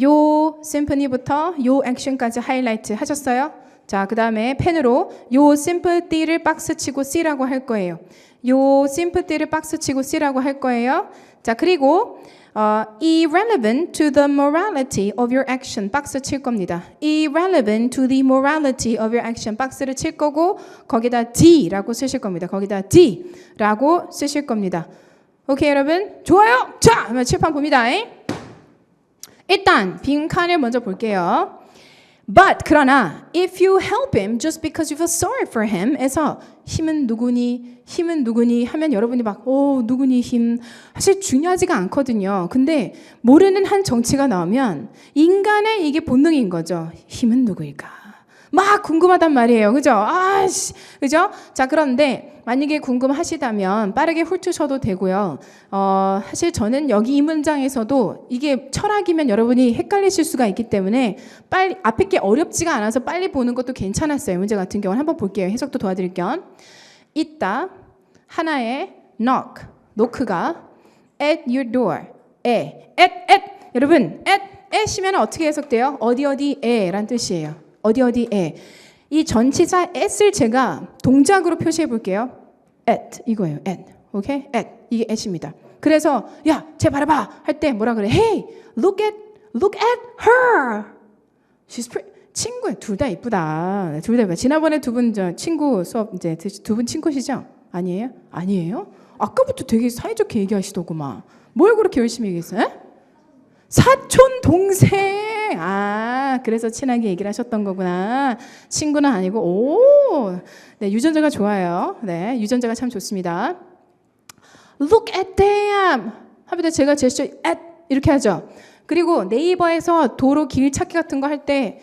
요 symphony부터 요 action까지 하이라이트 하셨어요? 자, 그 다음에 펜으로 요 sympathy를 박스치고 C라고 할 거예요. 요 sympathy를 박스치고 C라고 할 거예요. 자, 그리고 irrelevant to the morality of your action 박스 칠 겁니다. irrelevant to the morality of your action 박스를 칠 거고 거기다 D라고 쓰실 겁니다. 거기다 D라고 쓰실 겁니다. 오케이 여러분? 좋아요? 자, 그러면 칠판 봅니다. 일단 빈칸을 먼저 볼게요. But 그러나 if you help him just because you feel sorry for him 에서 힘은 누구니 하면 여러분이 막 누구니 힘 사실 중요하지가 않거든요. 근데 모르는 한 정치가 나오면 인간의 이게 본능인 거죠. 힘은 누구일까? 막 궁금하단 말이에요. 그죠? 그죠? 자, 그런데 만약에 궁금하시다면 빠르게 훑으셔도 되고요. 사실 저는 여기 이 문장에서도 이게 철학이면 여러분이 헷갈리실 수가 있기 때문에 빨리 앞에 게 어렵지가 않아서 빨리 보는 것도 괜찮았어요. 문제 같은 경우는 한번 볼게요. 해석도 도와드릴 겸. 있다. 하나의 knock, 노크가 at your door. at 여러분 at이면 어떻게 해석돼요? 어디에란 뜻이에요. 어디에. 이 전치사 at을 제가 동작으로 표시해 볼게요. at 이거예요. at. 오케이? at. 이게 at입니다. 그래서 야, 쟤 바라봐 할 때 뭐라 그래? Hey, look at her. She's pretty. 친구야. 둘 다 이쁘다. 둘 다 이쁘다. 지난번에 두 분 친구 수업 이제 두 분 친구시죠? 아니에요? 아니에요? 아까부터 되게 사이좋게 얘기하시더구만. 뭘 그렇게 열심히 얘기했어요? 사촌 동생. 그래서 친하게 얘기를 하셨던 거구나. 친구는 아니고. 네, 유전자가 좋아요. 네, 유전자가 참 좋습니다. Look at them. 하면 제가 제스처 at 이렇게 하죠. 그리고 네이버에서 도로 길 찾기 같은 거 할 때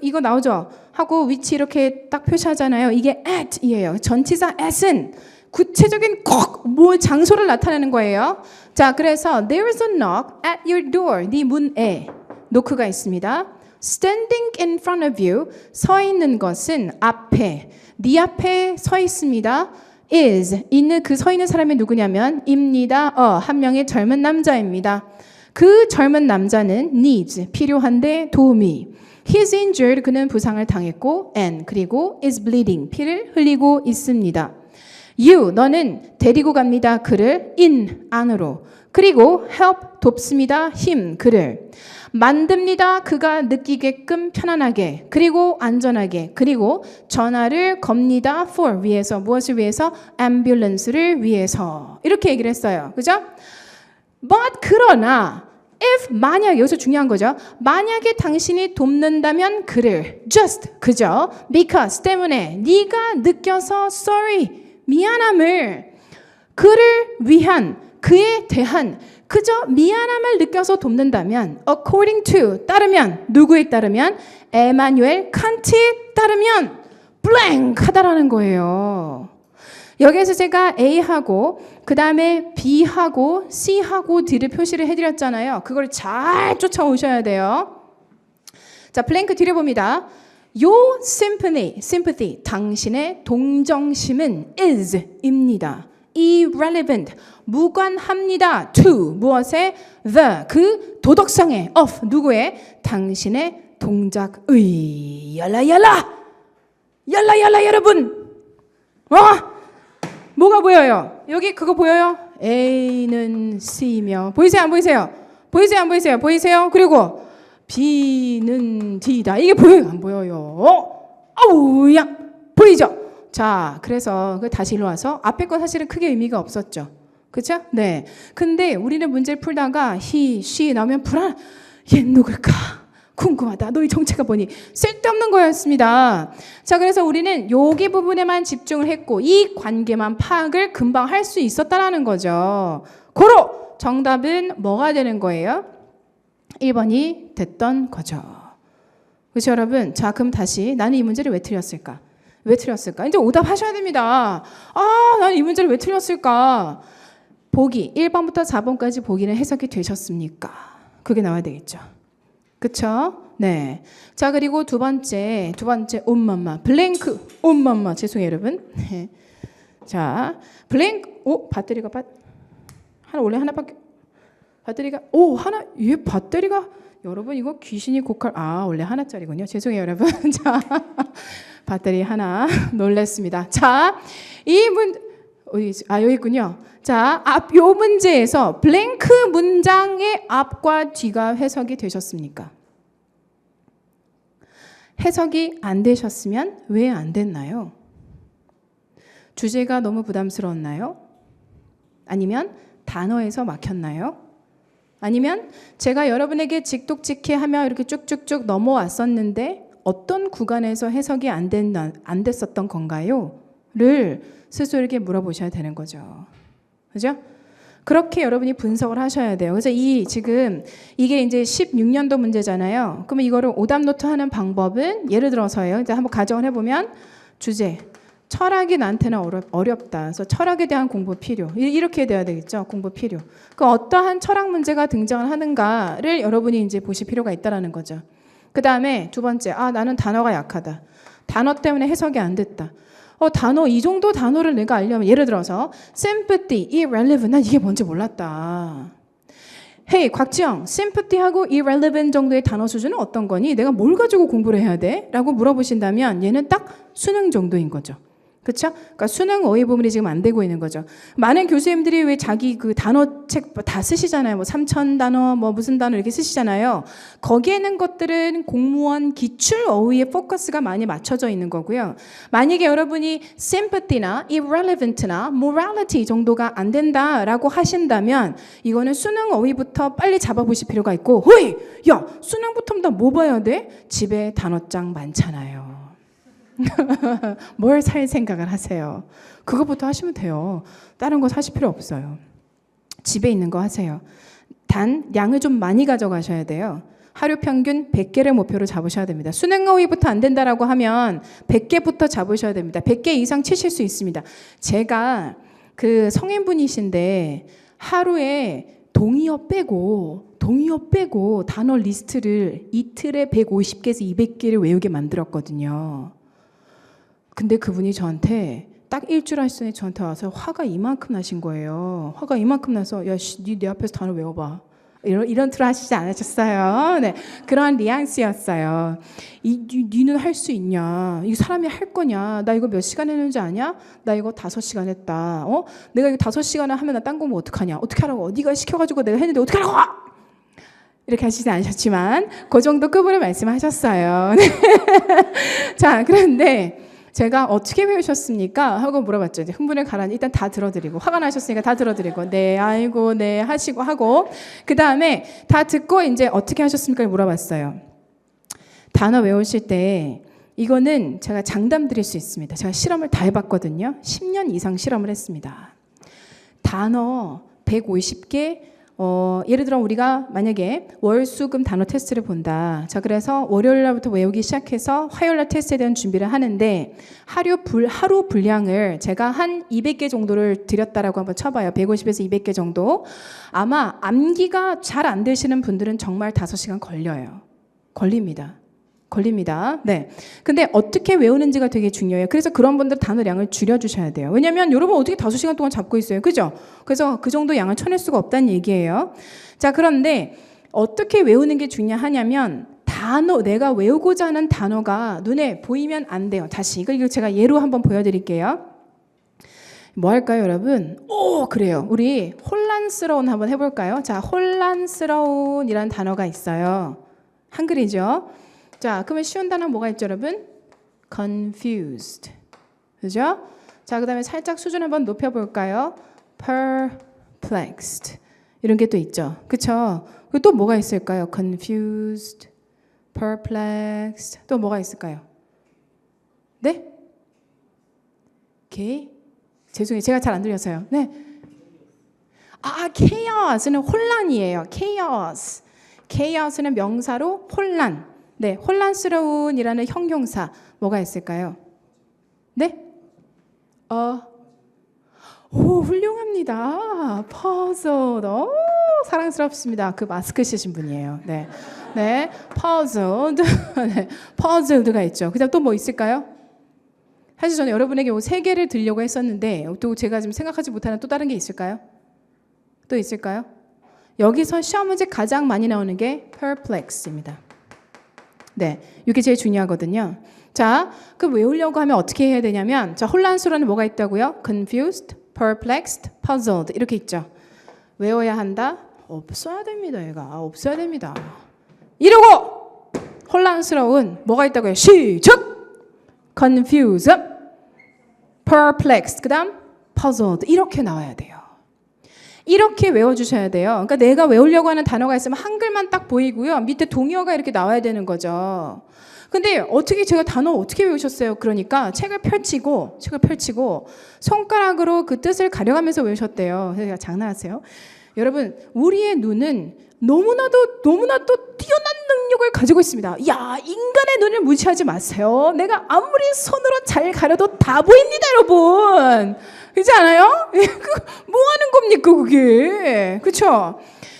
이거 나오죠. 하고 위치 이렇게 딱 표시하잖아요. 이게 at이에요. 전치사 at은 구체적인 뭘 장소를 나타내는 거예요. 자, 그래서 there is a knock at your door. 네 문에 노크가 있습니다. Standing in front of you. 서 있는 것은 앞에. 네 앞에 서 있습니다. is. 있는 그 서 있는 사람이 누구냐면 입니다. 한 명의 젊은 남자입니다. 그 젊은 남자는 needs. 필요한데 도움이. He's injured. 그는 부상을 당했고 and 그리고 is bleeding. 피를 흘리고 있습니다. You. 너는 데리고 갑니다. 그를 in. 안으로. 그리고 help. 돕습니다. him. 그를. 만듭니다. 그가 느끼게끔 편안하게. 그리고 안전하게. 그리고 전화를 겁니다. for. 위해서. 무엇을 위해서? ambulance를 위해서. 이렇게 얘기를 했어요. 그죠? But 그러나 if 만약 여기서 중요한 거죠. 만약에 당신이 돕는다면 그를 just 그죠? because 때문에 네가 느껴서 sorry 미안함을 그를 위한 그에 대한 그저 미안함을 느껴서 돕는다면 according to 따르면 누구에 따르면 에마뉴엘 칸트에 따르면 blank 하다라는 거예요. 여기에서 제가 A하고 그 다음에 B하고 C하고 D를 표시를 해드렸잖아요. 그걸 잘 쫓아오셔야 돼요. 자, 플랭크 뒤를 봅니다. 요 sympathy, 당신의 동정심은 is입니다. irrelevant, 무관합니다. to, 무엇에? the, 그 도덕성에 of, 누구의? 당신의 동작의. 얄라 여러분. 뭐가 보여요? 여기 그거 보여요? A는 C며 보이세요? 안 보이세요? 보이세요? 안 보이세요? 보이세요? 그리고 B는 D다. 이게 보여요? 안 보여요? 아우야 보이죠? 자, 그래서 다시 일로 와서 앞에 거 사실은 크게 의미가 없었죠. 그렇죠? 네. 근데 우리는 문제를 풀다가 he, she 나오면 얘 누굴까? 궁금하다. 너희 정체가 뭐니? 쓸데없는 거였습니다. 자, 그래서 우리는 여기 부분에만 집중을 했고 이 관계만 파악을 금방 할 수 있었다라는 거죠. 고로 정답은 뭐가 되는 거예요? 1번이 됐던 거죠. 그렇죠, 여러분? 자, 그럼 다시 나는 이 문제를 왜 틀렸을까? 왜 틀렸을까? 이제 오답하셔야 됩니다. 나는 이 문제를 왜 틀렸을까? 보기 1번부터 4번까지 보기는 해석이 되셨습니까? 그게 나와야 되겠죠. 그쵸? 네. 자, 그리고 두 번째, 엄마마. 블랭크, 엄마마. 죄송해요, 여러분. 네. 자, 블랭크. 배터리가 원래 하나밖에. 배터리가 하나. 얘 배터리가 여러분 이거 귀신이 곡할 원래 하나짜리군요. 죄송해요 여러분. 자, 배터리 하나 놀랬습니다. 자, 여기 있군요. 자, 요 문제에서 블랭크 문장의 앞과 뒤가 해석이 되셨습니까? 해석이 안 되셨으면 왜 안 됐나요? 주제가 너무 부담스러웠나요? 아니면 단어에서 막혔나요? 아니면 제가 여러분에게 직독직해 하며 이렇게 쭉쭉쭉 넘어왔었는데 어떤 구간에서 해석이 안 됐었던 건가요? 를 스스로에게 물어보셔야 되는 거죠. 그죠? 그렇게 여러분이 분석을 하셔야 돼요. 그래서 지금 이게 이제 16년도 문제잖아요. 그러면 이거를 오답 노트 하는 방법은 예를 들어서요. 이제 한번 가정을 해보면 주제. 철학이 나한테는 어렵다. 그래서 철학에 대한 공부 필요. 이렇게 돼야 되겠죠. 공부 필요. 그 어떠한 철학 문제가 등장을 하는가를 여러분이 이제 보실 필요가 있다라는 거죠. 그 다음에 두 번째, 나는 단어가 약하다. 단어 때문에 해석이 안 됐다. 이 정도 단어를 내가 알려면 예를 들어서 sympathy, irrelevant. 난 이게 뭔지 몰랐다. Hey, 곽지영, sympathy하고 irrelevant 정도의 단어 수준은 어떤 거니? 내가 뭘 가지고 공부를 해야 돼? 라고 물어보신다면 얘는 딱 수능 정도인 거죠. 그렇죠? 그러니까 수능 어휘 부분이 지금 안 되고 있는 거죠. 많은 교수님들이 왜 자기 그 단어 책 다 쓰시잖아요. 뭐 3,000 단어, 뭐 무슨 단어 이렇게 쓰시잖아요. 거기에 있는 것들은 공무원 기출 어휘에 포커스가 많이 맞춰져 있는 거고요. 만약에 여러분이 sympathy나 irrelevant나 morality 정도가 안 된다라고 하신다면 이거는 수능 어휘부터 빨리 잡아보실 필요가 있고, 호이! 야, 수능부터 나 뭐 봐야 돼? 집에 단어장 많잖아요. 뭘 살 생각을 하세요. 그거부터 하시면 돼요. 다른 거 사실 필요 없어요. 집에 있는 거 하세요. 단 양을 좀 많이 가져가셔야 돼요. 하루 평균 100개를 목표로 잡으셔야 됩니다. 수능 어휘부터 안 된다라고 하면 100개부터 잡으셔야 됩니다. 100개 이상 치실 수 있습니다. 제가 그 성인분이신데 하루에 동의어 빼고 단어 리스트를 이틀에 150개에서 200개를 외우게 만들었거든요. 근데 그분이 저한테 딱 일주일 하시더니 저한테 와서 화가 이만큼 나신 거예요. 화가 이만큼 나서 야, 니 내 앞에서 단어 외워봐. 이런 틀 하시지 않으셨어요. 네, 그런 뉘앙스였어요. 니는 할 수 있냐? 이 사람이 할 거냐? 나 이거 몇 시간 했는지 아냐? 나 이거 5시간 했다. 내가 이거 5시간을 하면 나 딴 공부 어떡하냐? 어떻게 하라고? 네가 시켜가지고 내가 했는데 어떻게 하라고? 이렇게 하시지 않으셨지만 그 정도 급으로 말씀하셨어요. 자, 그런데 제가 어떻게 배우셨습니까? 하고 물어봤죠. 이제 흥분을 가라앉히 일단 다 들어드리고 화가 나셨으니까 다 들어드리고 네 아이고 네 하시고 하고 그 다음에 다 듣고 이제 어떻게 하셨습니까? 물어봤어요. 단어 외우실 때 이거는 제가 장담 드릴 수 있습니다. 제가 실험을 다 해봤거든요. 10년 이상 실험을 했습니다. 단어 150개 예를 들어 우리가 만약에 월, 수, 금 단어 테스트를 본다. 자, 그래서 월요일 날부터 외우기 시작해서 화요일 날 테스트에 대한 준비를 하는데 하루 분량을 제가 한 200개 정도를 드렸다라고 한번 쳐봐요. 150에서 200개 정도. 아마 암기가 잘 안 되시는 분들은 정말 5시간 걸려요. 걸립니다. 네. 근데 어떻게 외우는지가 되게 중요해요. 그래서 그런 분들 단어량을 줄여주셔야 돼요. 왜냐면 여러분 어떻게 5시간 동안 잡고 있어요. 그죠? 그래서 그 정도 양을 쳐낼 수가 없다는 얘기예요. 자, 그런데 어떻게 외우는 게 중요하냐면 내가 외우고자 하는 단어가 눈에 보이면 안 돼요. 다시 이거 제가 예로 한번 보여드릴게요. 뭐 할까요, 여러분? 그래요. 우리 혼란스러운 한번 해볼까요? 자, 혼란스러운이라는 단어가 있어요. 한글이죠. 자, 그러면 쉬운 단어 뭐가 있죠, 여러분? confused. 그죠? 자, 그 다음에 살짝 수준 한번 높여볼까요? perplexed. 이런 게 또 있죠. 그쵸? 그리고 또 뭐가 있을까요? confused, perplexed. 또 뭐가 있을까요? 네? 죄송해요. 제가 잘 안 들려서요. 네. chaos는 혼란이에요. chaos는 명사로 혼란. 네, 혼란스러운이라는 형용사 뭐가 있을까요? 네? 훌륭합니다. puzzled. 사랑스럽습니다. 그 마스크 쓰신 분이에요. 네, puzzled. 네, puzzled가 있죠. 그다음 또 뭐 있을까요? 사실 저는 여러분에게 이 세 개를 드리려고 했었는데 또 제가 지금 생각하지 못하는 또 다른 게 있을까요? 또 있을까요? 여기서 시험 문제 가장 많이 나오는 게 perplex입니다. 네, 이게 제일 중요하거든요. 자, 그 외우려고 하면 어떻게 해야 되냐면, 자, 혼란스러운 뭐가 있다고요? confused, perplexed, puzzled 이렇게 있죠. 외워야 한다? 없어야 됩니다. 얘가 없어야 됩니다. 이러고 혼란스러운 뭐가 있다고요? 시작! confused, perplexed, 그 다음 puzzled 이렇게 나와야 돼요. 이렇게 외워주셔야 돼요. 그러니까 내가 외우려고 하는 단어가 있으면 한글만 딱 보이고요. 밑에 동의어가 이렇게 나와야 되는 거죠. 근데 어떻게 제가 단어 어떻게 외우셨어요? 그러니까 책을 펼치고 손가락으로 그 뜻을 가려가면서 외우셨대요. 제가 장난하세요? 여러분, 우리의 눈은 너무나도 뛰어난 능력을 가지고 있습니다. 야, 인간의 눈을 무시하지 마세요. 내가 아무리 손으로 잘 가려도 다 보입니다, 여러분. 그렇지 않아요? 뭐 하는 겁니까, 그게? 그렇죠?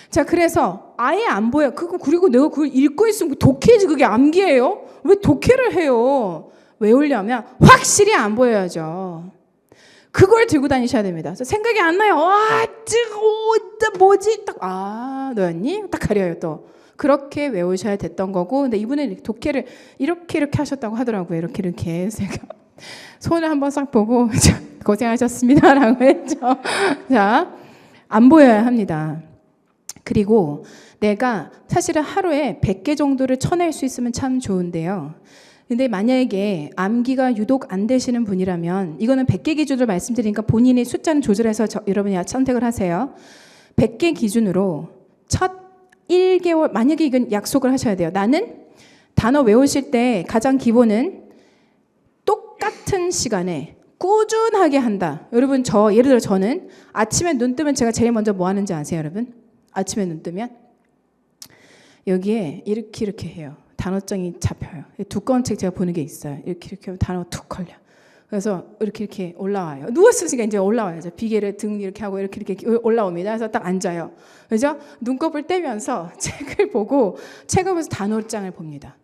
자, 그래서 아예 안 보여. 그리고 내가 그걸 읽고 있으면 독해지. 그게 암기예요? 왜 독해를 해요? 외우려면 확실히 안 보여야죠. 그걸 들고 다니셔야 됩니다. 생각이 안 나요. 뭐지? 딱, 너였니? 딱 가려요, 또. 그렇게 외우셔야 됐던 거고, 근데 이분은 독해를 이렇게 하셨다고 하더라고요. 이렇게. 제가 손을 한번 싹 보고, 고생하셨습니다. 라고 했죠. 자, 안 보여야 합니다. 그리고 내가 사실은 하루에 100개 정도를 쳐낼 수 있으면 참 좋은데요. 근데 만약에 암기가 유독 안 되시는 분이라면, 이거는 100개 기준으로 말씀드리니까 본인이 숫자는 조절해서 여러분이 선택을 하세요. 100개 기준으로 첫 1개월, 만약에 이건 약속을 하셔야 돼요. 나는 단어 외우실 때 가장 기본은 똑같은 시간에 꾸준하게 한다. 여러분, 예를 들어 저는 아침에 눈 뜨면 제가 제일 먼저 뭐 하는지 아세요, 여러분? 아침에 눈 뜨면 여기에 이렇게 해요. 단어장이 잡혀요. 두꺼운 책 제가 보는 게 있어요. 이렇게 하면 단어가 툭 걸려. 그래서 이렇게 올라와요. 누웠으니까 이제 올라와요. 비계를 등 이렇게 하고 이렇게 올라옵니다. 그래서 딱 앉아요. 그죠? 눈곱을 떼면서 책을 보고 책을 보면서 단어장을 봅니다.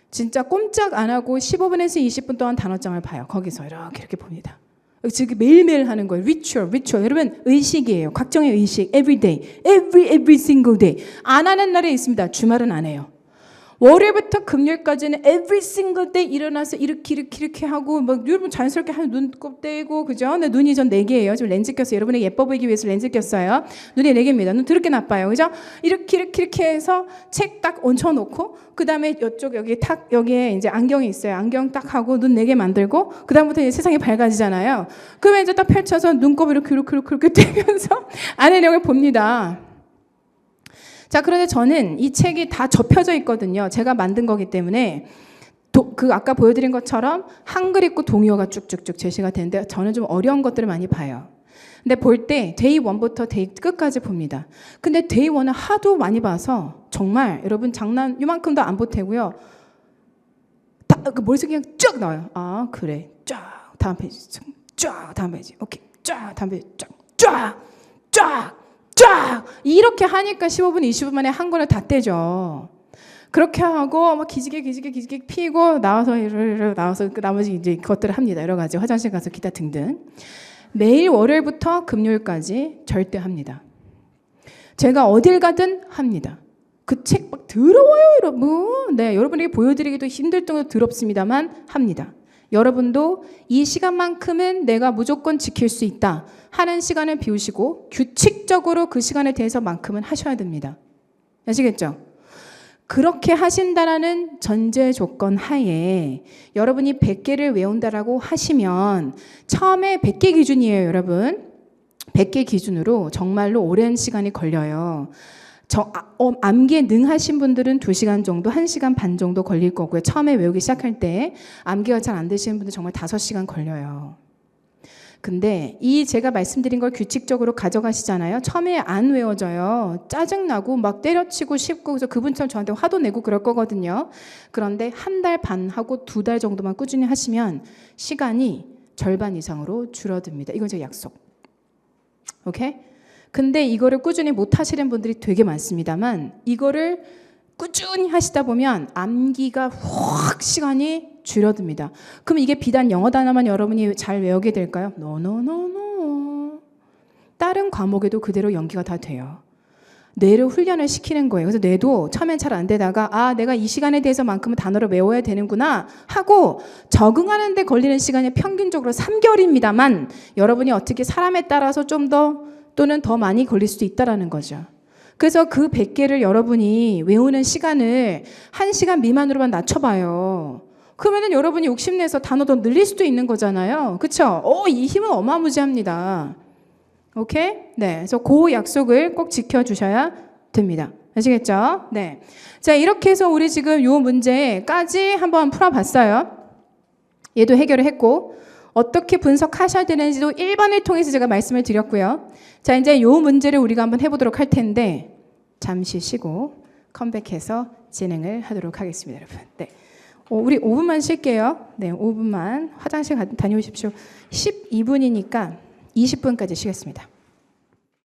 진짜 꼼짝 안 하고 15분에서 20분 동안 단어장을 봐요. 거기서 이렇게 봅니다. 지금 매일매일 하는 거예요. 리추얼. 여러분, 의식이에요. 각종의 의식. Every day. Every single day. 안 하는 날에 있습니다. 주말은 안 해요. 월요일부터 금요일까지는 every single day 일어나서 이렇게 하고 막 여러분 자연스럽게 하면 눈곱 떼고 그죠? 근데 눈이 전 4개예요. 지금 렌즈 꼈어요. 여러분에게 예뻐 보이기 위해서 렌즈 꼈어요. 눈이 4개입니다. 눈 더럽게 나빠요. 그죠? 이렇게 해서 책 딱 얹혀놓고 그 다음에 여기에 이제 안경이 있어요. 안경 딱 하고 눈 4개 만들고 그 다음부터 이제 세상이 밝아지잖아요. 그러면 이제 딱 펼쳐서 눈곱 이렇게 떼면서 안의 내용을 봅니다. 자, 그런데 저는 이 책이 다 접혀져 있거든요. 제가 만든 거기 때문에 아까 보여드린 것처럼 한글 있고 동의어가 쭉쭉쭉 제시가 되는데 저는 좀 어려운 것들을 많이 봐요. 근데 볼 때 데이 1부터 데이 끝까지 봅니다. 근데 데이 1은 하도 많이 봐서 정말 여러분 장난 이만큼도 안 보태고요. 그 머릿속에 그냥 쭉 나와요. 그래. 쫙. 다음 페이지. 쫙. 다음 페이지. 오케이. 쫙. 다음 페이지. 쫙. 이렇게 하니까 15분, 20분 만에 한 권을 다 떼죠. 그렇게 하고 막 기지개 피고 나와서 그 나머지 이제 그것들을 합니다. 여러 가지 화장실 가서 기타 등등. 매일 월요일부터 금요일까지 절대 합니다. 제가 어딜 가든 합니다. 그 책 막 더러워요, 여러분. 네, 여러분에게 보여드리기도 힘들 정도로 더럽습니다만 합니다. 여러분도 이 시간만큼은 내가 무조건 지킬 수 있다 하는 시간을 비우시고 규칙적으로 그 시간에 대해서만큼은 하셔야 됩니다. 아시겠죠? 그렇게 하신다라는 전제 조건 하에 여러분이 100개를 외운다라고 하시면 처음에 100개 기준이에요, 여러분. 100개 기준으로 정말로 오랜 시간이 걸려요. 암기에 능하신 분들은 2시간 정도, 1시간 반 정도 걸릴 거고요. 처음에 외우기 시작할 때 암기가 잘 안 되시는 분들 정말 5시간 걸려요. 근데 제가 말씀드린 걸 규칙적으로 가져가시잖아요. 처음에 안 외워져요. 짜증나고 막 때려치고 싶고 그래서 그분처럼 저한테 화도 내고 그럴 거거든요. 그런데 1달 반 하고 2달 정도만 꾸준히 하시면 시간이 절반 이상으로 줄어듭니다. 이건 제 약속. 오케이? 근데 이거를 꾸준히 못 하시는 분들이 되게 많습니다만 이거를 꾸준히 하시다 보면 암기가 확 시간이 줄어듭니다. 그럼 이게 비단 영어 단어만 여러분이 잘 외우게 될까요? No. 다른 과목에도 그대로 연기가 다 돼요. 뇌를 훈련을 시키는 거예요. 그래서 뇌도 처음엔 잘 안 되다가 내가 이 시간에 대해서만큼은 단어를 외워야 되는구나 하고 적응하는 데 걸리는 시간이 평균적으로 3개월입니다만 여러분이 어떻게 사람에 따라서 좀 더 또는 더 많이 걸릴 수도 있다라는 거죠. 그래서 그 100개를 여러분이 외우는 시간을 1시간 미만으로만 낮춰봐요. 그러면은 여러분이 욕심내서 단어 더 늘릴 수도 있는 거잖아요. 그쵸? 이 힘은 어마무지합니다. 오케이? 네. 그래서 그 약속을 꼭 지켜주셔야 됩니다. 아시겠죠? 네. 자, 이렇게 해서 우리 지금 요 문제까지 한번 풀어봤어요. 얘도 해결을 했고, 어떻게 분석하셔야 되는지도 1번을 통해서 제가 말씀을 드렸고요. 자, 이제 요 문제를 우리가 한번 해보도록 할 텐데, 잠시 쉬고 컴백해서 진행을 하도록 하겠습니다, 여러분. 네. 우리 5분만 쉴게요. 네, 5분만 화장실 다녀오십시오. 12분이니까 20분까지 쉬겠습니다.